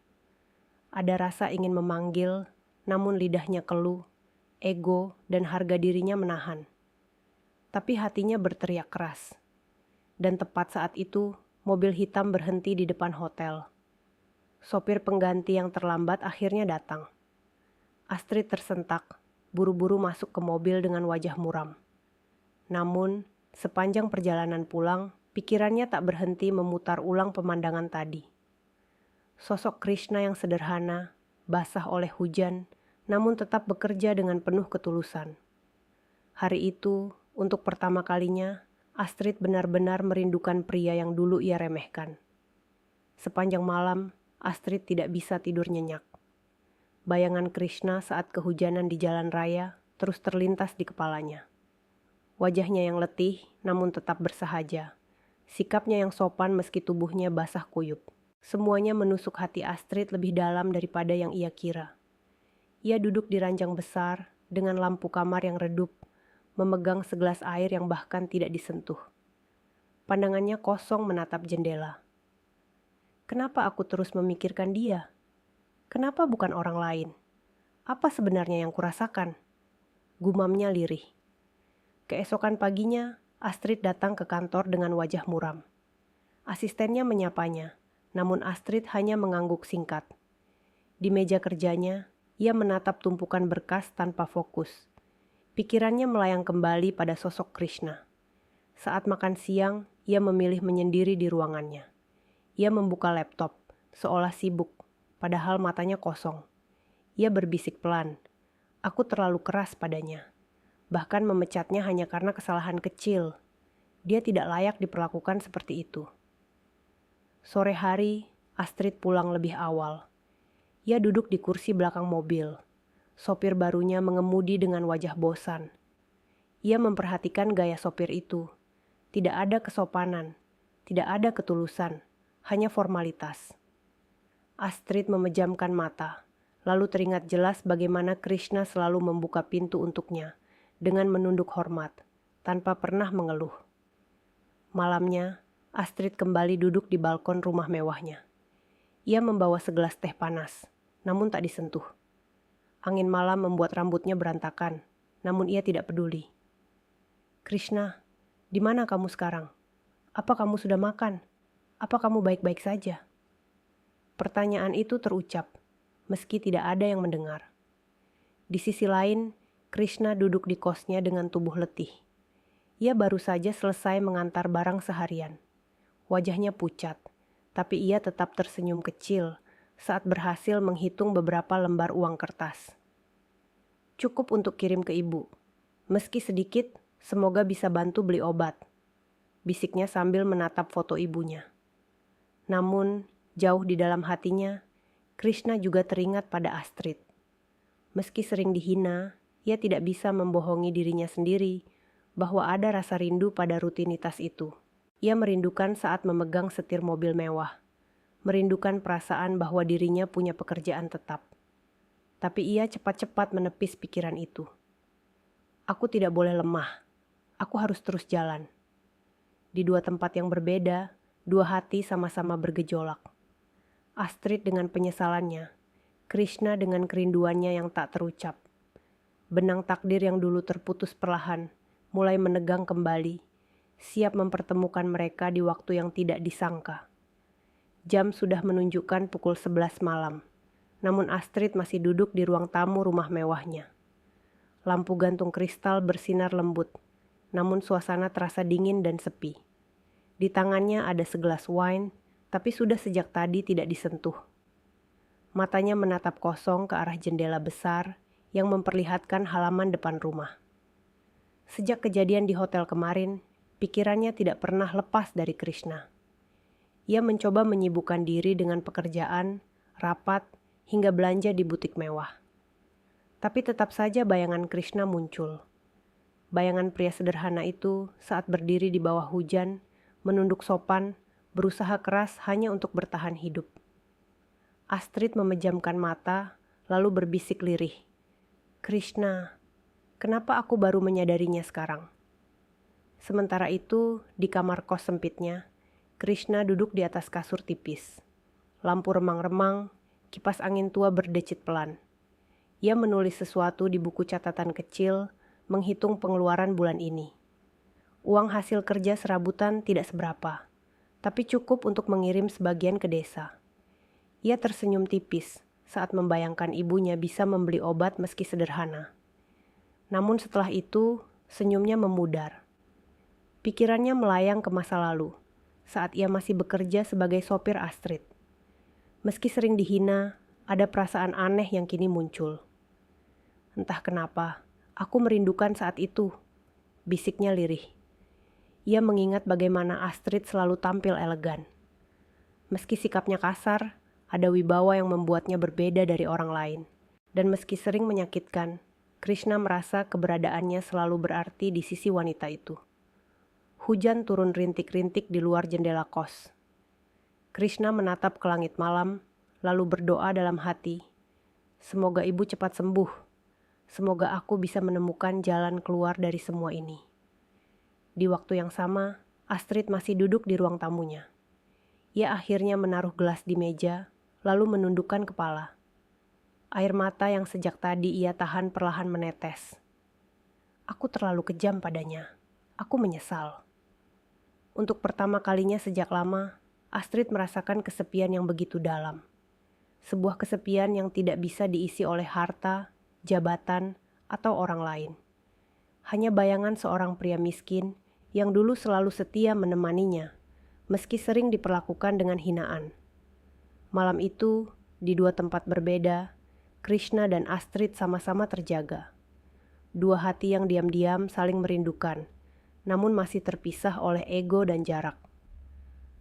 Ada rasa ingin memanggil, namun lidahnya keluh, ego dan harga dirinya menahan. Tapi hatinya berteriak keras. Dan tepat saat itu, mobil hitam berhenti di depan hotel. Sopir pengganti yang terlambat akhirnya datang. Astrid tersentak, buru-buru masuk ke mobil dengan wajah muram. Namun, sepanjang perjalanan pulang, pikirannya tak berhenti memutar ulang pemandangan tadi. Sosok Krishna yang sederhana, basah oleh hujan, namun tetap bekerja dengan penuh ketulusan. Hari itu, untuk pertama kalinya, Astrid benar-benar merindukan pria yang dulu ia remehkan. Sepanjang malam, Astrid tidak bisa tidur nyenyak. Bayangan Krishna saat kehujanan di jalan raya terus terlintas di kepalanya. Wajahnya yang letih, namun tetap bersahaja. Sikapnya yang sopan meski tubuhnya basah kuyup. Semuanya menusuk hati Astrid lebih dalam daripada yang ia kira. Ia duduk di ranjang besar dengan lampu kamar yang redup, memegang segelas air yang bahkan tidak disentuh. Pandangannya kosong menatap jendela. Kenapa aku terus memikirkan dia? Kenapa bukan orang lain? Apa sebenarnya yang kurasakan? Gumamnya lirih. Keesokan paginya, Astrid datang ke kantor dengan wajah muram. Asistennya menyapanya, namun Astrid hanya mengangguk singkat. Di meja kerjanya, ia menatap tumpukan berkas tanpa fokus. Pikirannya melayang kembali pada sosok Krishna. Saat makan siang, ia memilih menyendiri di ruangannya. Ia membuka laptop, seolah sibuk, padahal matanya kosong. Ia berbisik pelan, "Aku terlalu keras padanya." Bahkan memecatnya hanya karena kesalahan kecil. Dia tidak layak diperlakukan seperti itu. Sore hari, Astrid pulang lebih awal. Ia duduk di kursi belakang mobil. Sopir barunya mengemudi dengan wajah bosan. Ia memperhatikan gaya sopir itu. Tidak ada kesopanan, tidak ada ketulusan, hanya formalitas. Astrid memejamkan mata, lalu teringat jelas bagaimana Krishna selalu membuka pintu untuknya dengan menunduk hormat, tanpa pernah mengeluh. Malamnya, Astrid kembali duduk di balkon rumah mewahnya. Ia membawa segelas teh panas, namun tak disentuh. Angin malam membuat rambutnya berantakan, namun ia tidak peduli. "Krishna, di mana kamu sekarang? Apa kamu sudah makan? Apa kamu baik-baik saja?" Pertanyaan itu terucap, meski tidak ada yang mendengar. Di sisi lain, Krishna duduk di kosnya dengan tubuh letih. Ia baru saja selesai mengantar barang seharian. Wajahnya pucat, tapi ia tetap tersenyum kecil saat berhasil menghitung beberapa lembar uang kertas. "Cukup untuk kirim ke ibu. Meski sedikit, semoga bisa bantu beli obat," bisiknya sambil menatap foto ibunya. Namun, jauh di dalam hatinya, Krishna juga teringat pada Astrid. Meski sering dihina, ia tidak bisa membohongi dirinya sendiri bahwa ada rasa rindu pada rutinitas itu. Ia merindukan saat memegang setir mobil mewah, merindukan perasaan bahwa dirinya punya pekerjaan tetap. Tapi ia cepat-cepat menepis pikiran itu. "Aku tidak boleh lemah. Aku harus terus jalan." Di dua tempat yang berbeda, dua hati sama-sama bergejolak. Astrid dengan penyesalannya, Krishna dengan kerinduannya yang tak terucap. Benang takdir yang dulu terputus perlahan, mulai menegang kembali, siap mempertemukan mereka di waktu yang tidak disangka. Jam sudah menunjukkan pukul 11 malam, namun Astrid masih duduk di ruang tamu rumah mewahnya. Lampu gantung kristal bersinar lembut, namun suasana terasa dingin dan sepi. Di tangannya ada segelas wine, tapi sudah sejak tadi tidak disentuh. Matanya menatap kosong ke arah jendela besar yang memperlihatkan halaman depan rumah. Sejak kejadian di hotel kemarin, pikirannya tidak pernah lepas dari Krishna. Ia mencoba menyibukkan diri dengan pekerjaan, rapat, hingga belanja di butik mewah. Tapi tetap saja bayangan Krishna muncul. Bayangan pria sederhana itu saat berdiri di bawah hujan, menunduk sopan, berusaha keras hanya untuk bertahan hidup. Astrid memejamkan mata, lalu berbisik lirih, "Krishna, kenapa aku baru menyadarinya sekarang?" Sementara itu, di kamar kos sempitnya, Krishna duduk di atas kasur tipis. Lampu remang-remang, kipas angin tua berdecit pelan. Ia menulis sesuatu di buku catatan kecil, menghitung pengeluaran bulan ini. Uang hasil kerja serabutan tidak seberapa, tapi cukup untuk mengirim sebagian ke desa. Ia tersenyum tipis saat membayangkan ibunya bisa membeli obat meski sederhana. Namun setelah itu, senyumnya memudar. Pikirannya melayang ke masa lalu, saat ia masih bekerja sebagai sopir Astrid. Meski sering dihina, ada perasaan aneh yang kini muncul. "Entah kenapa, aku merindukan saat itu," bisiknya lirih. Ia mengingat bagaimana Astrid selalu tampil elegan. Meski sikapnya kasar, ada wibawa yang membuatnya berbeda dari orang lain. Dan meski sering menyakitkan, Krishna merasa keberadaannya selalu berarti di sisi wanita itu. Hujan turun rintik-rintik di luar jendela kos. Krishna menatap ke langit malam, lalu berdoa dalam hati, "Semoga ibu cepat sembuh. Semoga aku bisa menemukan jalan keluar dari semua ini." Di waktu yang sama, Astrid masih duduk di ruang tamunya. Ia akhirnya menaruh gelas di meja, lalu menundukkan kepala. Air mata yang sejak tadi ia tahan perlahan menetes. "Aku terlalu kejam padanya. Aku menyesal." Untuk pertama kalinya sejak lama, Astrid merasakan kesepian yang begitu dalam. Sebuah kesepian yang tidak bisa diisi oleh harta, jabatan, atau orang lain. hanya bayangan seorang pria miskin yang dulu selalu setia menemaninya, meski sering diperlakukan dengan hinaan. Malam itu, di dua tempat berbeda, Krishna dan Astrid sama-sama terjaga. Dua hati yang diam-diam saling merindukan, namun masih terpisah oleh ego dan jarak.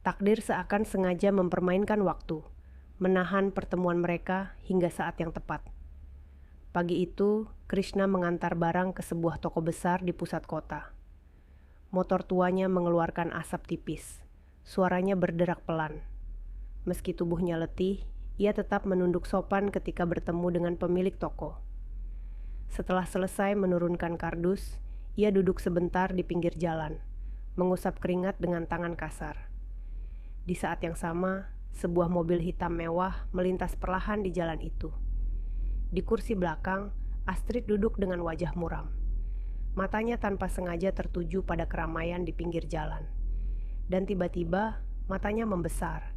Takdir seakan sengaja mempermainkan waktu, menahan pertemuan mereka hingga saat yang tepat. Pagi itu, Krishna mengantar barang ke sebuah toko besar di pusat kota. Motor tuanya mengeluarkan asap tipis. Suaranya berderak pelan. Meski tubuhnya letih, ia tetap menunduk sopan ketika bertemu dengan pemilik toko. Setelah selesai menurunkan kardus, ia duduk sebentar di pinggir jalan, mengusap keringat dengan tangan kasar. Di saat yang sama, sebuah mobil hitam mewah melintas perlahan di jalan itu. Di kursi belakang, Astrid duduk dengan wajah muram. Matanya tanpa sengaja tertuju pada keramaian di pinggir jalan. Dan tiba-tiba, matanya membesar.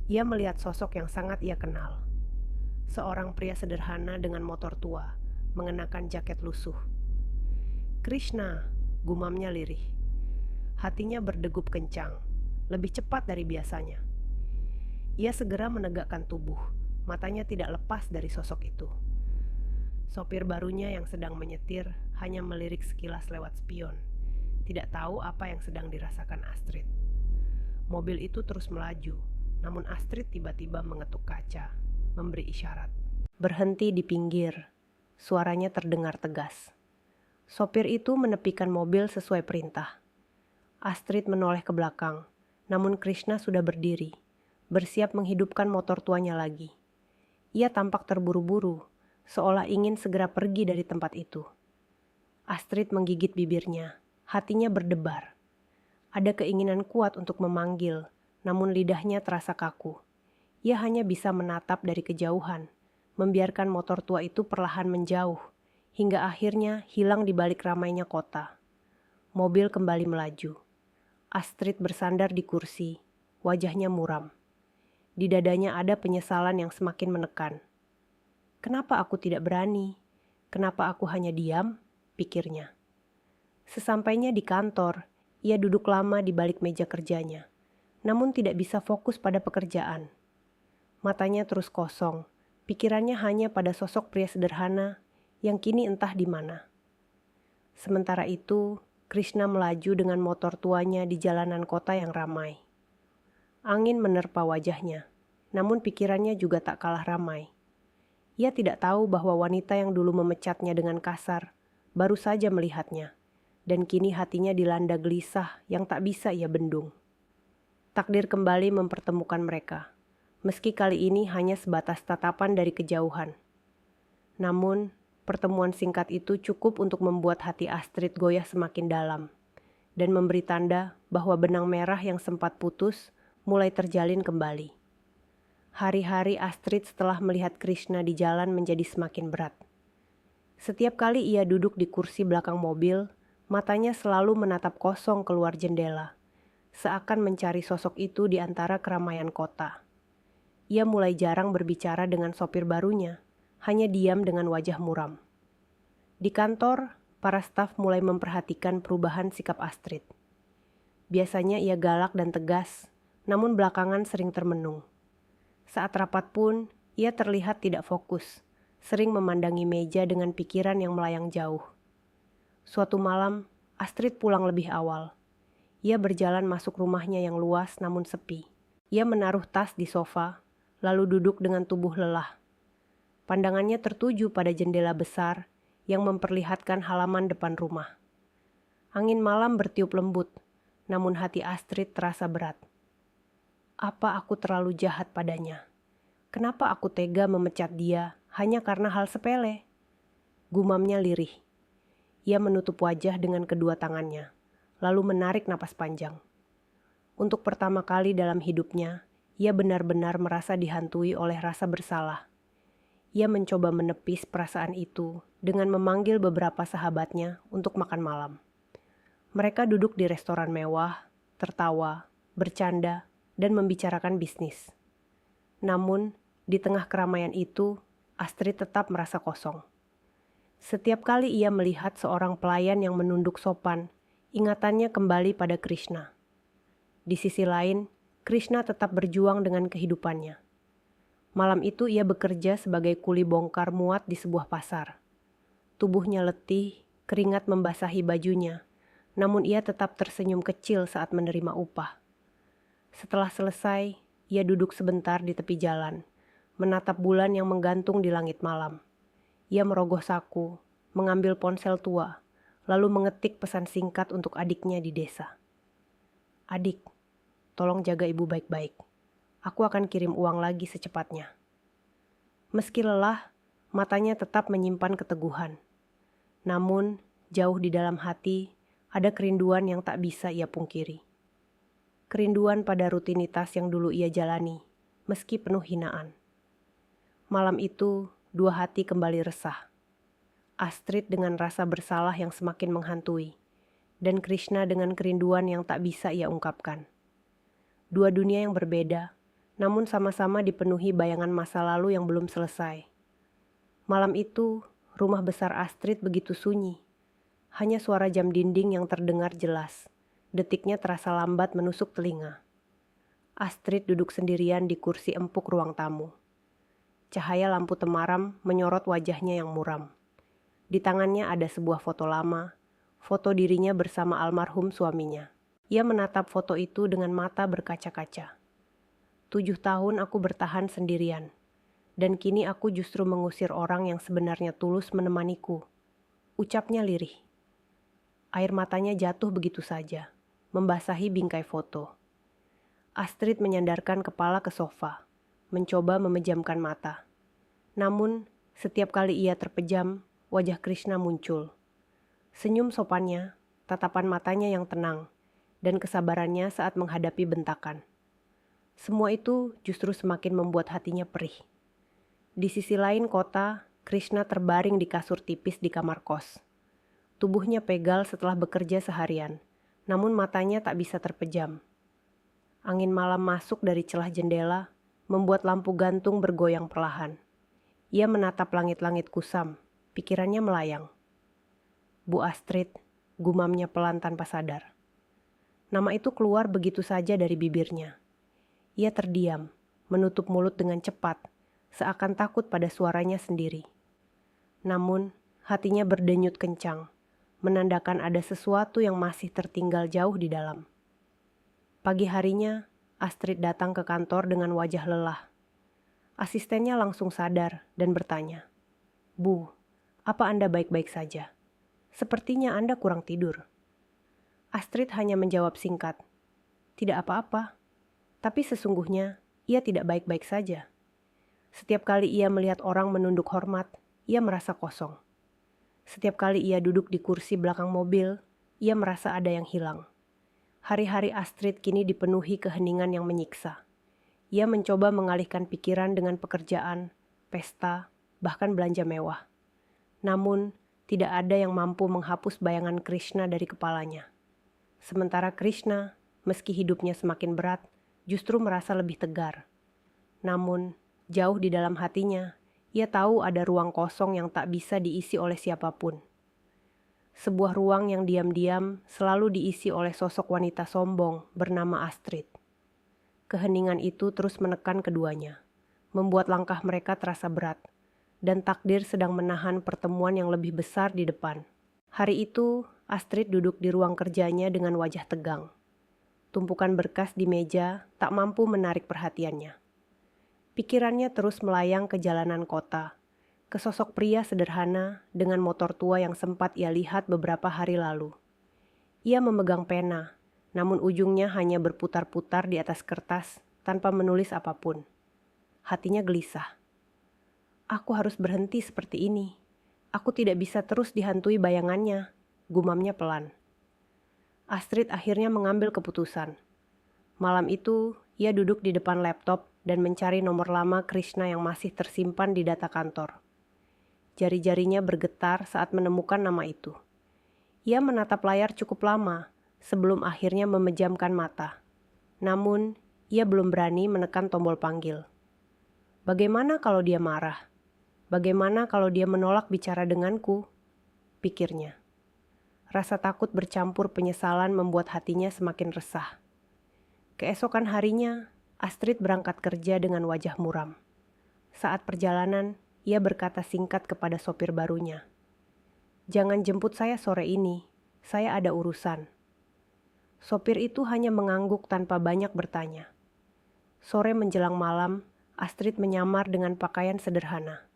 Ia melihat sosok yang sangat ia kenal. Seorang pria sederhana dengan motor tua, mengenakan jaket lusuh. "Krishna," gumamnya lirih. Hatinya berdegup kencang, lebih cepat dari biasanya. Ia segera menegakkan tubuh, matanya tidak lepas dari sosok itu. Sopir barunya yang sedang menyetir hanya melirik sekilas lewat spion, tidak tahu apa yang sedang dirasakan Astrid. Mobil itu terus melaju, namun Astrid tiba-tiba mengetuk kaca, memberi isyarat. "Berhenti di pinggir," suaranya terdengar tegas. Sopir itu menepikan mobil sesuai perintah. Astrid menoleh ke belakang, namun Krishna sudah berdiri, bersiap menghidupkan motor tuanya lagi. Ia tampak terburu-buru, seolah ingin segera pergi dari tempat itu. Astrid menggigit bibirnya, hatinya berdebar. Ada keinginan kuat untuk memanggil, namun lidahnya terasa kaku. Ia hanya bisa menatap dari kejauhan, membiarkan motor tua itu perlahan menjauh, hingga akhirnya hilang di balik ramainya kota. Mobil kembali melaju. Astrid bersandar di kursi, wajahnya muram. Di dadanya ada penyesalan yang semakin menekan. "Kenapa aku tidak berani? Kenapa aku hanya diam?" pikirnya. Sesampainya di kantor, ia duduk lama di balik meja kerjanya, namun tidak bisa fokus pada pekerjaan. Matanya terus kosong, pikirannya hanya pada sosok pria sederhana yang kini entah di mana. Sementara itu, Krishna melaju dengan motor tuanya di jalanan kota yang ramai. Angin menerpa wajahnya, namun pikirannya juga tak kalah ramai. Ia tidak tahu bahwa wanita yang dulu memecatnya dengan kasar baru saja melihatnya, dan kini hatinya dilanda gelisah yang tak bisa ia bendung. Takdir kembali mempertemukan mereka, meski kali ini hanya sebatas tatapan dari kejauhan. Namun, pertemuan singkat itu cukup untuk membuat hati Astrid goyah semakin dalam, dan memberi tanda bahwa benang merah yang sempat putus mulai terjalin kembali. Hari-hari Astrid setelah melihat Krishna di jalan menjadi semakin berat. Setiap kali ia duduk di kursi belakang mobil, matanya selalu menatap kosong keluar jendela, seakan mencari sosok itu di antara keramaian kota. Ia mulai jarang berbicara dengan sopir barunya, hanya diam dengan wajah muram. Di kantor, para staf mulai memperhatikan perubahan sikap Astrid. Biasanya ia galak dan tegas, namun belakangan sering termenung. Saat rapat pun, ia terlihat tidak fokus, sering memandangi meja dengan pikiran yang melayang jauh. Suatu malam, Astrid pulang lebih awal. Ia berjalan masuk rumahnya yang luas namun sepi. Ia menaruh tas di sofa, lalu duduk dengan tubuh lelah. Pandangannya tertuju pada jendela besar yang memperlihatkan halaman depan rumah. Angin malam bertiup lembut, namun hati Astrid terasa berat. Apa aku terlalu jahat padanya? Kenapa aku tega memecat dia hanya karena hal sepele? Gumamnya lirih. Ia menutup wajah dengan kedua tangannya, lalu menarik napas panjang. Untuk pertama kali dalam hidupnya, ia benar-benar merasa dihantui oleh rasa bersalah. Ia mencoba menepis perasaan itu dengan memanggil beberapa sahabatnya untuk makan malam. Mereka duduk di restoran mewah, tertawa, bercanda, dan membicarakan bisnis. Namun, di tengah keramaian itu, Astrid tetap merasa kosong. Setiap kali ia melihat seorang pelayan yang menunduk sopan, ingatannya kembali pada Krishna. Di sisi lain, Krishna tetap berjuang dengan kehidupannya. Malam itu ia bekerja sebagai kuli bongkar muat di sebuah pasar. Tubuhnya letih, keringat membasahi bajunya, namun ia tetap tersenyum kecil saat menerima upah. Setelah selesai, ia duduk sebentar di tepi jalan, menatap bulan yang menggantung di langit malam. Ia merogoh saku, mengambil ponsel tua, lalu mengetik pesan singkat untuk adiknya di desa. "Adik, tolong jaga ibu baik-baik. Aku akan kirim uang lagi secepatnya." Meski lelah, matanya tetap menyimpan keteguhan. Namun, jauh di dalam hati, ada kerinduan yang tak bisa ia pungkiri. Kerinduan pada rutinitas yang dulu ia jalani, meski penuh hinaan. Malam itu, dua hati kembali resah. Astrid dengan rasa bersalah yang semakin menghantui, dan Krishna dengan kerinduan yang tak bisa ia ungkapkan. Dua dunia yang berbeda, namun sama-sama dipenuhi bayangan masa lalu yang belum selesai. Malam itu, rumah besar Astrid begitu sunyi. Hanya suara jam dinding yang terdengar jelas. Detiknya terasa lambat menusuk telinga. Astrid duduk sendirian di kursi empuk ruang tamu. Cahaya lampu temaram menyorot wajahnya yang muram. Di tangannya ada sebuah foto lama, foto dirinya bersama almarhum suaminya. Ia menatap foto itu dengan mata berkaca-kaca. 7 tahun aku bertahan sendirian, dan kini aku justru mengusir orang yang sebenarnya tulus menemaniku. Ucapnya lirih. Air matanya jatuh begitu saja, membasahi bingkai foto. Astrid menyandarkan kepala ke sofa, mencoba memejamkan mata. Namun, setiap kali ia terpejam, wajah Krishna muncul. Senyum sopannya, tatapan matanya yang tenang, dan kesabarannya saat menghadapi bentakan. Semua itu justru semakin membuat hatinya perih. Di sisi lain kota, Krishna terbaring di kasur tipis di kamar kos. Tubuhnya pegal setelah bekerja seharian, namun matanya tak bisa terpejam. Angin malam masuk dari celah jendela, membuat lampu gantung bergoyang perlahan. Ia menatap langit-langit kusam, pikirannya melayang. "Bu Astrid," gumamnya pelan tanpa sadar. Nama itu keluar begitu saja dari bibirnya. Ia terdiam, menutup mulut dengan cepat, seakan takut pada suaranya sendiri. Namun, hatinya berdenyut kencang, menandakan ada sesuatu yang masih tertinggal jauh di dalam. Pagi harinya, Astrid datang ke kantor dengan wajah lelah. Asistennya langsung sadar dan bertanya, "Bu, apa Anda baik-baik saja? Sepertinya Anda kurang tidur." Astrid hanya menjawab singkat, "Tidak apa-apa." Tapi sesungguhnya, ia tidak baik-baik saja. Setiap kali ia melihat orang menunduk hormat, ia merasa kosong. Setiap kali ia duduk di kursi belakang mobil, ia merasa ada yang hilang. Hari-hari Astrid kini dipenuhi keheningan yang menyiksa. Ia mencoba mengalihkan pikiran dengan pekerjaan, pesta, bahkan belanja mewah. Namun, tidak ada yang mampu menghapus bayangan Krishna dari kepalanya. Sementara Krishna, meski hidupnya semakin berat, justru merasa lebih tegar. Namun, jauh di dalam hatinya, ia tahu ada ruang kosong yang tak bisa diisi oleh siapapun. Sebuah ruang yang diam-diam selalu diisi oleh sosok wanita sombong bernama Astrid. Keheningan itu terus menekan keduanya, membuat langkah mereka terasa berat, dan takdir sedang menahan pertemuan yang lebih besar di depan. Hari itu, Astrid duduk di ruang kerjanya dengan wajah tegang. Tumpukan berkas di meja tak mampu menarik perhatiannya. Pikirannya terus melayang ke jalanan kota, ke sosok pria sederhana dengan motor tua yang sempat ia lihat beberapa hari lalu. Ia memegang pena, namun ujungnya hanya berputar-putar di atas kertas tanpa menulis apapun. Hatinya gelisah. "Aku harus berhenti seperti ini. Aku tidak bisa terus dihantui bayangannya," gumamnya pelan. Astrid akhirnya mengambil keputusan. Malam itu, ia duduk di depan laptop dan mencari nomor lama Krishna yang masih tersimpan di data kantor. Jari-jarinya bergetar saat menemukan nama itu. Ia menatap layar cukup lama sebelum akhirnya memejamkan mata. Namun, ia belum berani menekan tombol panggil. Bagaimana kalau dia marah? Bagaimana kalau dia menolak bicara denganku? Pikirnya. Rasa takut bercampur penyesalan membuat hatinya semakin resah. Keesokan harinya, Astrid berangkat kerja dengan wajah muram. Saat perjalanan, ia berkata singkat kepada sopir barunya. "Jangan jemput saya sore ini, saya ada urusan." Sopir itu hanya mengangguk tanpa banyak bertanya. Sore menjelang malam, Astrid menyamar dengan pakaian sederhana.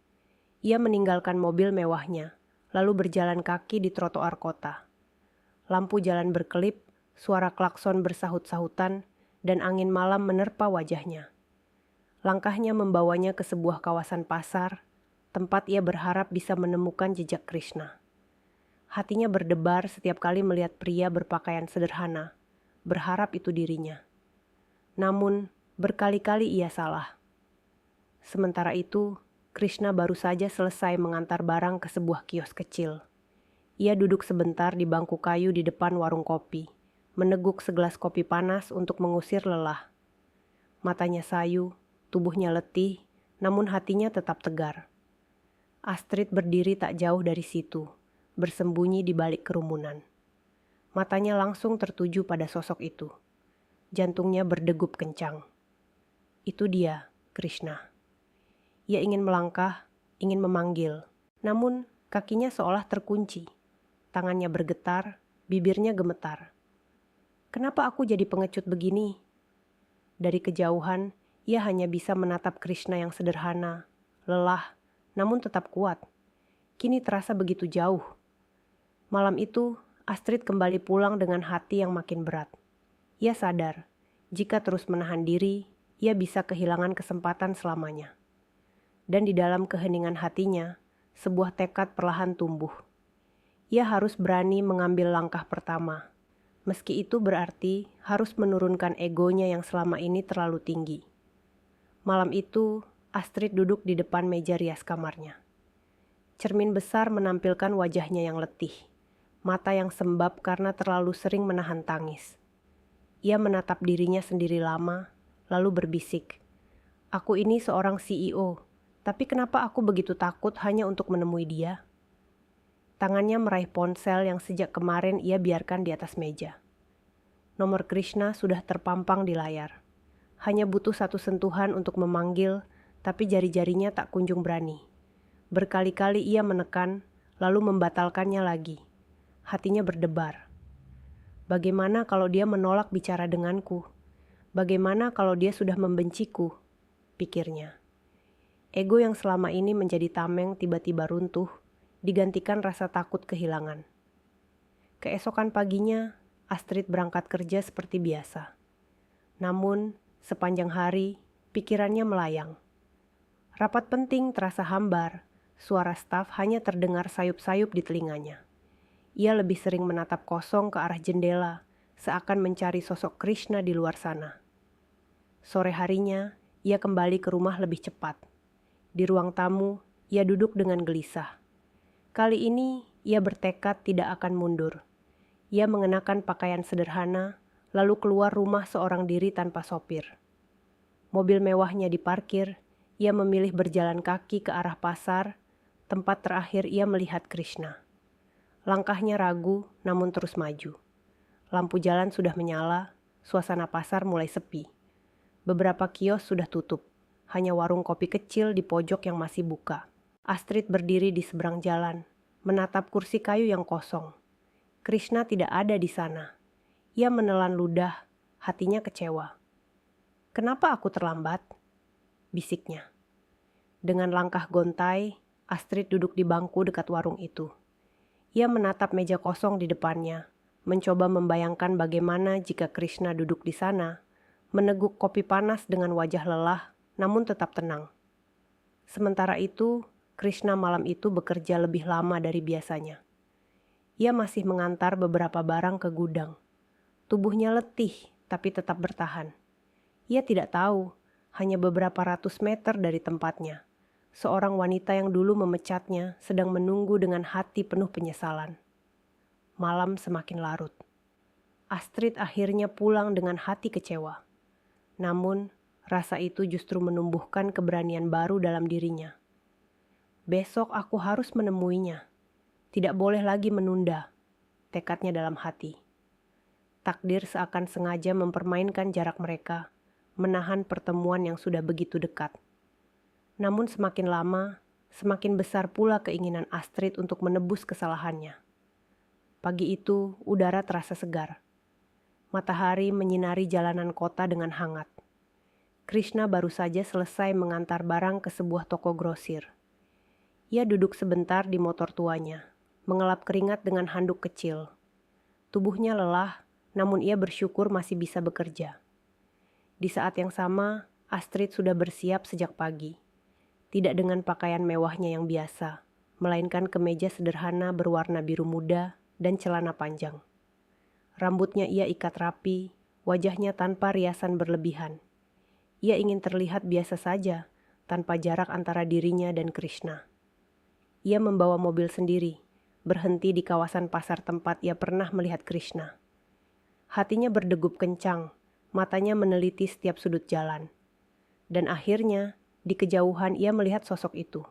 Ia meninggalkan mobil mewahnya, lalu berjalan kaki di trotoar kota. Lampu jalan berkelip, suara klakson bersahut-sahutan, dan angin malam menerpa wajahnya. Langkahnya membawanya ke sebuah kawasan pasar, tempat ia berharap bisa menemukan jejak Krishna. Hatinya berdebar setiap kali melihat pria berpakaian sederhana, berharap itu dirinya. Namun, berkali-kali ia salah. Sementara itu, Krishna baru saja selesai mengantar barang ke sebuah kios kecil. Ia duduk sebentar di bangku kayu di depan warung kopi, meneguk segelas kopi panas untuk mengusir lelah. Matanya sayu, tubuhnya letih, namun hatinya tetap tegar. Astrid berdiri tak jauh dari situ, bersembunyi di balik kerumunan. Matanya langsung tertuju pada sosok itu. Jantungnya berdegup kencang. Itu dia, Krishna. Ia ingin melangkah, ingin memanggil. Namun, kakinya seolah terkunci. Tangannya bergetar, bibirnya gemetar. Kenapa aku jadi pengecut begini? Dari kejauhan, ia hanya bisa menatap Krishna yang sederhana, lelah, namun tetap kuat. Kini terasa begitu jauh. Malam itu, Astrid kembali pulang dengan hati yang makin berat. Ia sadar, jika terus menahan diri, ia bisa kehilangan kesempatan selamanya. Dan di dalam keheningan hatinya, sebuah tekad perlahan tumbuh. Ia harus berani mengambil langkah pertama. Meski itu berarti harus menurunkan egonya yang selama ini terlalu tinggi. Malam itu, Astrid duduk di depan meja rias kamarnya. Cermin besar menampilkan wajahnya yang letih, mata yang sembab karena terlalu sering menahan tangis. Ia menatap dirinya sendiri lama, lalu berbisik, "Aku ini seorang CEO. Tapi kenapa aku begitu takut hanya untuk menemui dia?" Tangannya meraih ponsel yang sejak kemarin ia biarkan di atas meja. Nomor Krishna sudah terpampang di layar. Hanya butuh satu sentuhan untuk memanggil, tapi jari-jarinya tak kunjung berani. Berkali-kali ia menekan, lalu membatalkannya lagi. Hatinya berdebar. Bagaimana kalau dia menolak bicara denganku? Bagaimana kalau dia sudah membenciku? Pikirnya. Ego yang selama ini menjadi tameng tiba-tiba runtuh, digantikan rasa takut kehilangan. Keesokan paginya, Astrid berangkat kerja seperti biasa. Namun, sepanjang hari, pikirannya melayang. Rapat penting terasa hambar, suara staf hanya terdengar sayup-sayup di telinganya. Ia lebih sering menatap kosong ke arah jendela, seakan mencari sosok Krishna di luar sana. Sore harinya, ia kembali ke rumah lebih cepat. Di ruang tamu, ia duduk dengan gelisah. Kali ini, ia bertekad tidak akan mundur. Ia mengenakan pakaian sederhana, lalu keluar rumah seorang diri tanpa sopir. Mobil mewahnya diparkir, ia memilih berjalan kaki ke arah pasar, tempat terakhir ia melihat Krishna. Langkahnya ragu, namun terus maju. Lampu jalan sudah menyala, suasana pasar mulai sepi. Beberapa kios sudah tutup. Hanya warung kopi kecil di pojok yang masih buka. Astrid berdiri di seberang jalan, menatap kursi kayu yang kosong. Krishna tidak ada di sana. Ia menelan ludah, hatinya kecewa. "Kenapa aku terlambat?" bisiknya. Dengan langkah gontai, Astrid duduk di bangku dekat warung itu. Ia menatap meja kosong di depannya, mencoba membayangkan bagaimana jika Krishna duduk di sana, meneguk kopi panas dengan wajah lelah, namun tetap tenang. Sementara itu, Krishna malam itu bekerja lebih lama dari biasanya. Ia masih mengantar beberapa barang ke gudang. Tubuhnya letih, tapi tetap bertahan. Ia tidak tahu, hanya beberapa ratus meter dari tempatnya, seorang wanita yang dulu memecatnya sedang menunggu dengan hati penuh penyesalan. Malam semakin larut. Astrid akhirnya pulang dengan hati kecewa. Namun, rasa itu justru menumbuhkan keberanian baru dalam dirinya. Besok aku harus menemuinya. Tidak boleh lagi menunda, tekadnya dalam hati. Takdir seakan sengaja mempermainkan jarak mereka, menahan pertemuan yang sudah begitu dekat. Namun semakin lama, semakin besar pula keinginan Astrid untuk menebus kesalahannya. Pagi itu, udara terasa segar. Matahari menyinari jalanan kota dengan hangat. Krishna baru saja selesai mengantar barang ke sebuah toko grosir. Ia duduk sebentar di motor tuanya, mengelap keringat dengan handuk kecil. Tubuhnya lelah, namun ia bersyukur masih bisa bekerja. Di saat yang sama, Astrid sudah bersiap sejak pagi. Tidak dengan pakaian mewahnya yang biasa, melainkan kemeja sederhana berwarna biru muda dan celana panjang. Rambutnya ia ikat rapi, wajahnya tanpa riasan berlebihan. Ia ingin terlihat biasa saja, tanpa jarak antara dirinya dan Krishna. Ia membawa mobil sendiri, berhenti di kawasan pasar tempat ia pernah melihat Krishna. Hatinya berdegup kencang, matanya meneliti setiap sudut jalan. Dan akhirnya, di kejauhan ia melihat sosok itu.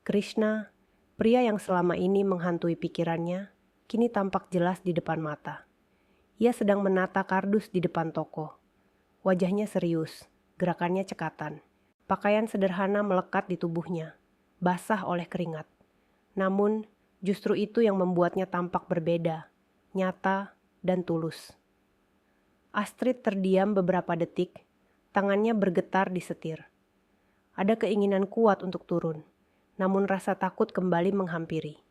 Krishna, pria yang selama ini menghantui pikirannya, kini tampak jelas di depan mata. Ia sedang menata kardus di depan toko. Wajahnya serius, gerakannya cekatan. Pakaian sederhana melekat di tubuhnya, basah oleh keringat. Namun, justru itu yang membuatnya tampak berbeda, nyata, dan tulus. Astrid terdiam beberapa detik, tangannya bergetar di setir. Ada keinginan kuat untuk turun, namun rasa takut kembali menghampiri.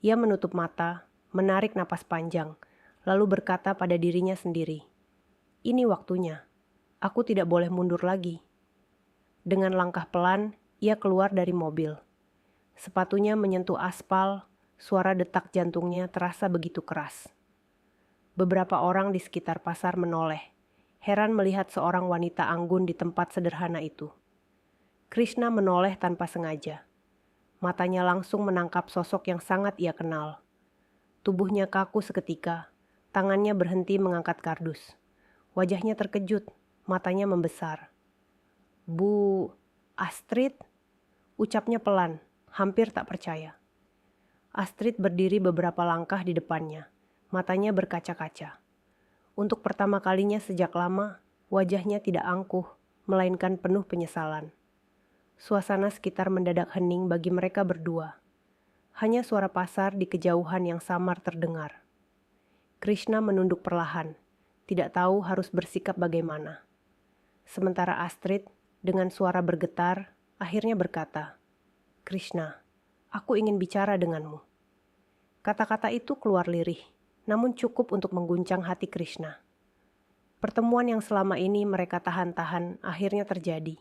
Ia menutup mata, menarik napas panjang, lalu berkata pada dirinya sendiri, "Ini waktunya, aku tidak boleh mundur lagi." Dengan langkah pelan, ia keluar dari mobil. Sepatunya menyentuh aspal, suara detak jantungnya terasa begitu keras. Beberapa orang di sekitar pasar menoleh, heran melihat seorang wanita anggun di tempat sederhana itu. Krishna menoleh tanpa sengaja. Matanya langsung menangkap sosok yang sangat ia kenal. Tubuhnya kaku seketika, tangannya berhenti mengangkat kardus. Wajahnya terkejut, matanya membesar. "Bu, Astrid?" Ucapnya pelan, hampir tak percaya. Astrid berdiri beberapa langkah di depannya, matanya berkaca-kaca. Untuk pertama kalinya sejak lama, wajahnya tidak angkuh, melainkan penuh penyesalan. Suasana sekitar mendadak hening bagi mereka berdua. Hanya suara pasar di kejauhan yang samar terdengar. Krishna menunduk perlahan, tidak tahu harus bersikap bagaimana. Sementara Astrid, dengan suara bergetar, akhirnya berkata, "Krishna, aku ingin bicara denganmu." Kata-kata itu keluar lirih, namun cukup untuk mengguncang hati Krishna. Pertemuan yang selama ini mereka tahan-tahan akhirnya terjadi,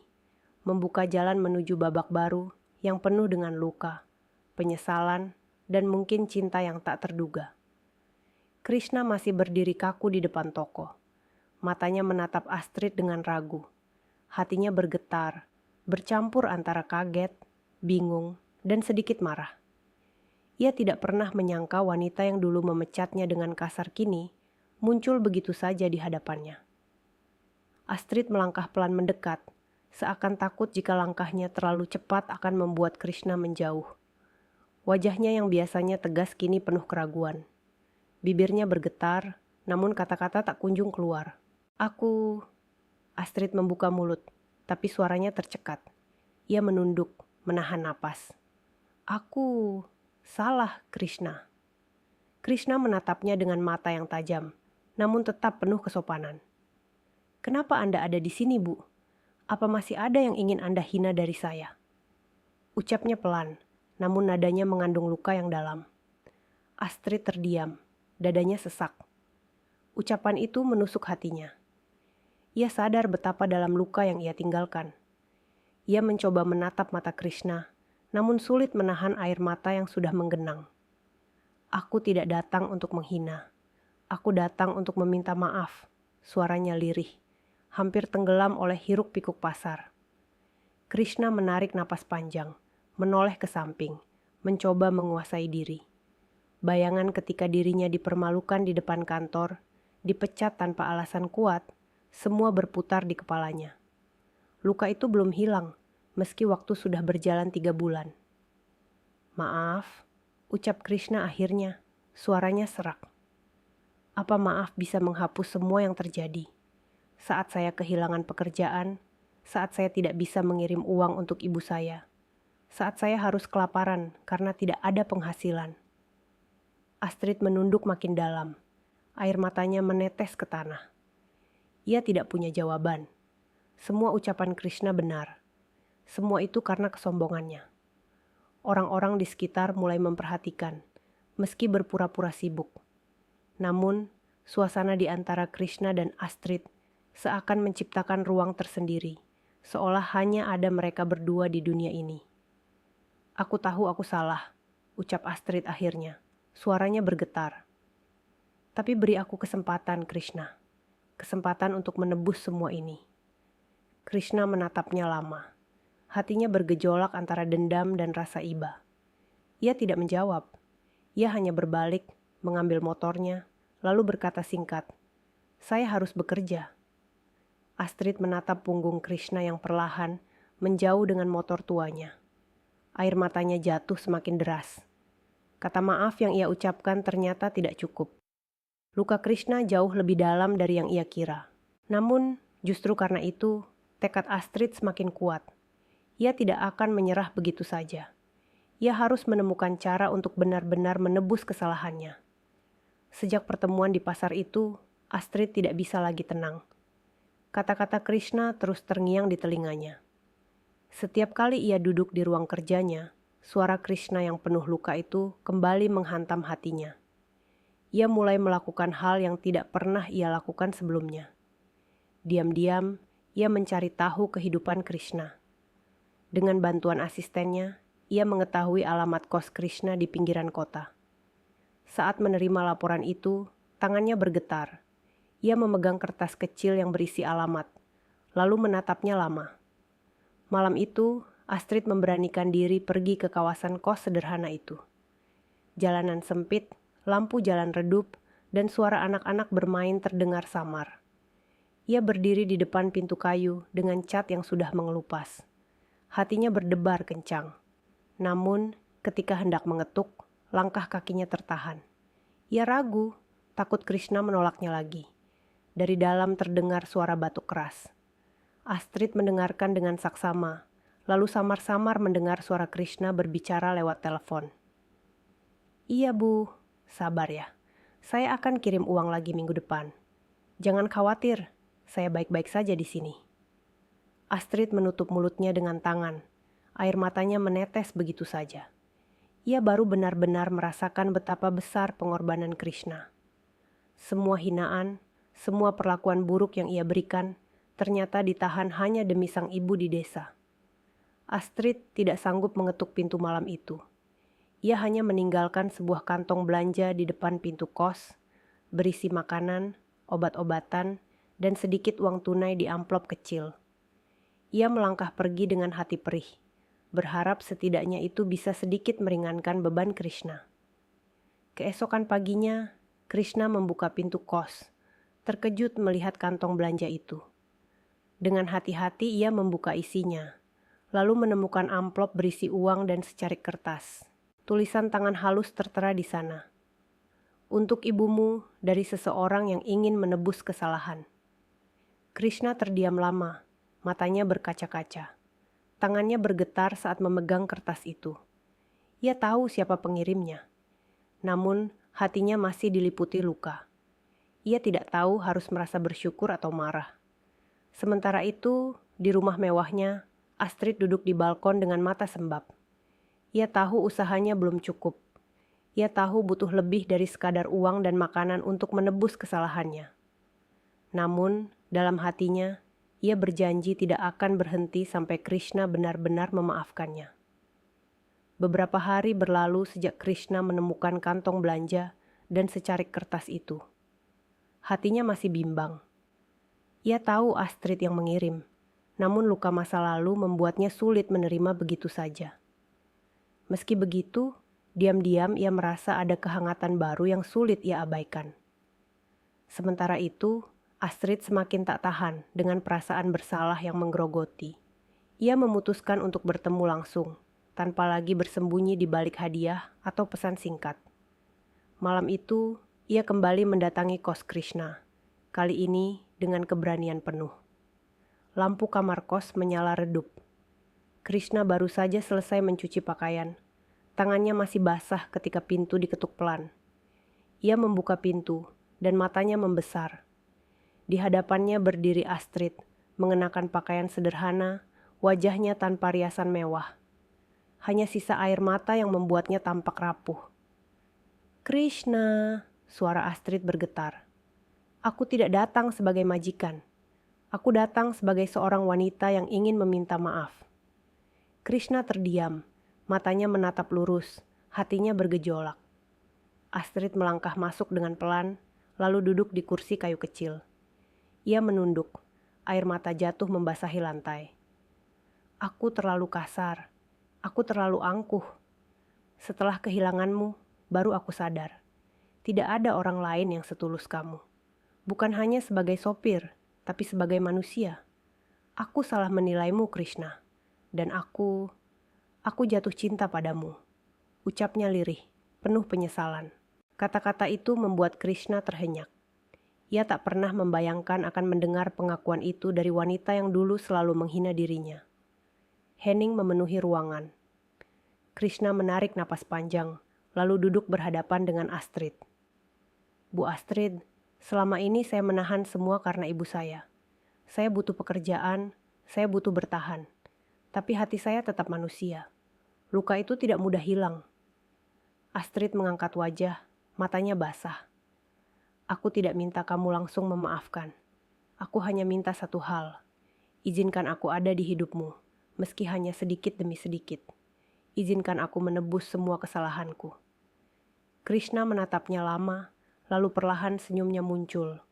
membuka jalan menuju babak baru yang penuh dengan luka, penyesalan, dan mungkin cinta yang tak terduga. Krishna masih berdiri kaku di depan toko. Matanya menatap Astrid dengan ragu. Hatinya bergetar, bercampur antara kaget, bingung, dan sedikit marah. Ia tidak pernah menyangka wanita yang dulu memecatnya dengan kasar kini muncul begitu saja di hadapannya. Astrid melangkah pelan mendekat, seakan takut jika langkahnya terlalu cepat akan membuat Krishna menjauh. Wajahnya yang biasanya tegas kini penuh keraguan. Bibirnya bergetar, namun kata-kata tak kunjung keluar. "Aku..." Astrid membuka mulut, tapi suaranya tercekat. Ia menunduk, menahan napas. "Aku... salah, Krishna." Krishna menatapnya dengan mata yang tajam, namun tetap penuh kesopanan. "Kenapa Anda ada di sini, Bu? Apa masih ada yang ingin Anda hina dari saya?" Ucapnya pelan, namun nadanya mengandung luka yang dalam. Astrid terdiam, dadanya sesak. Ucapan itu menusuk hatinya. Ia sadar betapa dalam luka yang ia tinggalkan. Ia mencoba menatap mata Krishna, namun sulit menahan air mata yang sudah menggenang. "Aku tidak datang untuk menghina. Aku datang untuk meminta maaf." Suaranya lirih, hampir tenggelam oleh hiruk-pikuk pasar. Krishna menarik napas panjang, menoleh ke samping, mencoba menguasai diri. Bayangan ketika dirinya dipermalukan di depan kantor, dipecat tanpa alasan kuat, semua berputar di kepalanya. Luka itu belum hilang, meski waktu sudah berjalan 3 bulan. Maaf, ucap Krishna akhirnya, suaranya serak. Apa maaf bisa menghapus semua yang terjadi? Saat saya kehilangan pekerjaan, saat saya tidak bisa mengirim uang untuk ibu saya, saat saya harus kelaparan karena tidak ada penghasilan. Astrid menunduk makin dalam. Air matanya menetes ke tanah. Ia tidak punya jawaban. Semua ucapan Krishna benar. Semua itu karena kesombongannya. Orang-orang di sekitar mulai memperhatikan, meski berpura-pura sibuk. Namun, suasana di antara Krishna dan Astrid seakan menciptakan ruang tersendiri, seolah hanya ada mereka berdua di dunia ini. Aku tahu aku salah, ucap Astrid akhirnya. Suaranya bergetar. Tapi beri aku kesempatan, Krishna. Kesempatan untuk menebus semua ini. Krishna menatapnya lama. Hatinya bergejolak antara dendam dan rasa iba. Ia tidak menjawab. Ia hanya berbalik, mengambil motornya, lalu berkata singkat, "Saya harus bekerja." Astrid menatap punggung Krishna yang perlahan menjauh dengan motor tuanya. Air matanya jatuh semakin deras. Kata maaf yang ia ucapkan ternyata tidak cukup. Luka Krishna jauh lebih dalam dari yang ia kira. Namun, justru karena itu, tekad Astrid semakin kuat. Ia tidak akan menyerah begitu saja. Ia harus menemukan cara untuk benar-benar menebus kesalahannya. Sejak pertemuan di pasar itu, Astrid tidak bisa lagi tenang. Kata-kata Krishna terus terngiang di telinganya. Setiap kali ia duduk di ruang kerjanya, suara Krishna yang penuh luka itu kembali menghantam hatinya. Ia mulai melakukan hal yang tidak pernah ia lakukan sebelumnya. Diam-diam, ia mencari tahu kehidupan Krishna. Dengan bantuan asistennya, ia mengetahui alamat kos Krishna di pinggiran kota. Saat menerima laporan itu, tangannya bergetar. Ia memegang kertas kecil yang berisi alamat, lalu menatapnya lama. Malam itu, Astrid memberanikan diri pergi ke kawasan kos sederhana itu. Jalanan sempit, lampu jalan redup, dan suara anak-anak bermain terdengar samar. Ia berdiri di depan pintu kayu dengan cat yang sudah mengelupas. Hatinya berdebar kencang. Namun, ketika hendak mengetuk, langkah kakinya tertahan. Ia ragu, takut Krishna menolaknya lagi. Dari dalam terdengar suara batuk keras. Astrid mendengarkan dengan saksama, lalu samar-samar mendengar suara Krishna berbicara lewat telepon. "Iya, Bu. Sabar ya. Saya akan kirim uang lagi minggu depan. Jangan khawatir, saya baik-baik saja di sini." Astrid menutup mulutnya dengan tangan. Air matanya menetes begitu saja. Ia baru benar-benar merasakan betapa besar pengorbanan Krishna. Semua hinaan, semua perlakuan buruk yang ia berikan, ternyata ditahan hanya demi sang ibu di desa. Astrid tidak sanggup mengetuk pintu malam itu. Ia hanya meninggalkan sebuah kantong belanja di depan pintu kos, berisi makanan, obat-obatan, dan sedikit uang tunai di amplop kecil. Ia melangkah pergi dengan hati perih, berharap setidaknya itu bisa sedikit meringankan beban Krishna. Keesokan paginya, Krishna membuka pintu kos, terkejut melihat kantong belanja itu. Dengan hati-hati ia membuka isinya, lalu menemukan amplop berisi uang dan secarik kertas. Tulisan tangan halus tertera di sana. "Untuk ibumu dari seseorang yang ingin menebus kesalahan." Krishna terdiam lama, matanya berkaca-kaca. Tangannya bergetar saat memegang kertas itu. Ia tahu siapa pengirimnya. Namun, hatinya masih diliputi luka. Ia tidak tahu harus merasa bersyukur atau marah. Sementara itu, di rumah mewahnya, Astrid duduk di balkon dengan mata sembab. Ia tahu usahanya belum cukup. Ia tahu butuh lebih dari sekadar uang dan makanan untuk menebus kesalahannya. Namun, dalam hatinya, ia berjanji tidak akan berhenti sampai Krishna benar-benar memaafkannya. Beberapa hari berlalu sejak Krishna menemukan kantong belanja dan secarik kertas itu. Hatinya masih bimbang. Ia tahu Astrid yang mengirim, namun luka masa lalu membuatnya sulit menerima begitu saja. Meski begitu, diam-diam ia merasa ada kehangatan baru yang sulit ia abaikan. Sementara itu, Astrid semakin tak tahan dengan perasaan bersalah yang menggerogoti. Ia memutuskan untuk bertemu langsung, tanpa lagi bersembunyi di balik hadiah atau pesan singkat. Malam itu, ia kembali mendatangi kos Krishna, kali ini dengan keberanian penuh. Lampu kamar kos menyala redup. Krishna baru saja selesai mencuci pakaian. Tangannya masih basah ketika pintu diketuk pelan. Ia membuka pintu dan matanya membesar. Di hadapannya berdiri Astrid, mengenakan pakaian sederhana, wajahnya tanpa riasan mewah. Hanya sisa air mata yang membuatnya tampak rapuh. "Krishna," suara Astrid bergetar. "Aku tidak datang sebagai majikan. Aku datang sebagai seorang wanita yang ingin meminta maaf." Krishna terdiam. Matanya menatap lurus, hatinya bergejolak. Astrid melangkah masuk dengan pelan, lalu duduk di kursi kayu kecil. Ia menunduk, air mata jatuh membasahi lantai. "Aku terlalu kasar, aku terlalu angkuh. Setelah kehilanganmu, baru aku sadar. Tidak ada orang lain yang setulus kamu. Bukan hanya sebagai sopir, tapi sebagai manusia. Aku salah menilaimu, Krishna. Dan aku jatuh cinta padamu," ucapnya lirih, penuh penyesalan. Kata-kata itu membuat Krishna terhenyak. Ia tak pernah membayangkan akan mendengar pengakuan itu dari wanita yang dulu selalu menghina dirinya. Hening memenuhi ruangan. Krishna menarik napas panjang, lalu duduk berhadapan dengan Astrid. "Bu Astrid, selama ini saya menahan semua karena ibu saya. Saya butuh pekerjaan, saya butuh bertahan. Tapi hati saya tetap manusia. Luka itu tidak mudah hilang." Astrid mengangkat wajah, matanya basah. "Aku tidak minta kamu langsung memaafkan. Aku hanya minta satu hal. Izinkan aku ada di hidupmu, meski hanya sedikit demi sedikit. Izinkan aku menebus semua kesalahanku." Krishna menatapnya lama, lalu perlahan senyumnya muncul.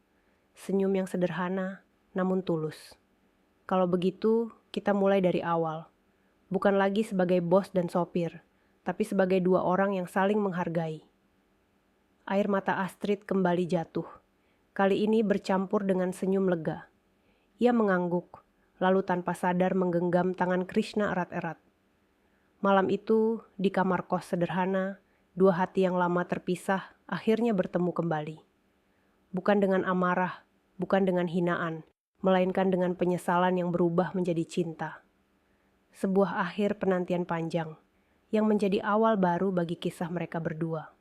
Senyum yang sederhana, namun tulus. "Kalau begitu, kita mulai dari awal. Bukan lagi sebagai bos dan sopir, tapi sebagai dua orang yang saling menghargai." Air mata Astrid kembali jatuh. Kali ini bercampur dengan senyum lega. Ia mengangguk, lalu tanpa sadar menggenggam tangan Krishna erat-erat. Malam itu, di kamar kos sederhana, dua hati yang lama terpisah akhirnya bertemu kembali. Bukan dengan amarah, bukan dengan hinaan, melainkan dengan penyesalan yang berubah menjadi cinta. Sebuah akhir penantian panjang, yang menjadi awal baru bagi kisah mereka berdua.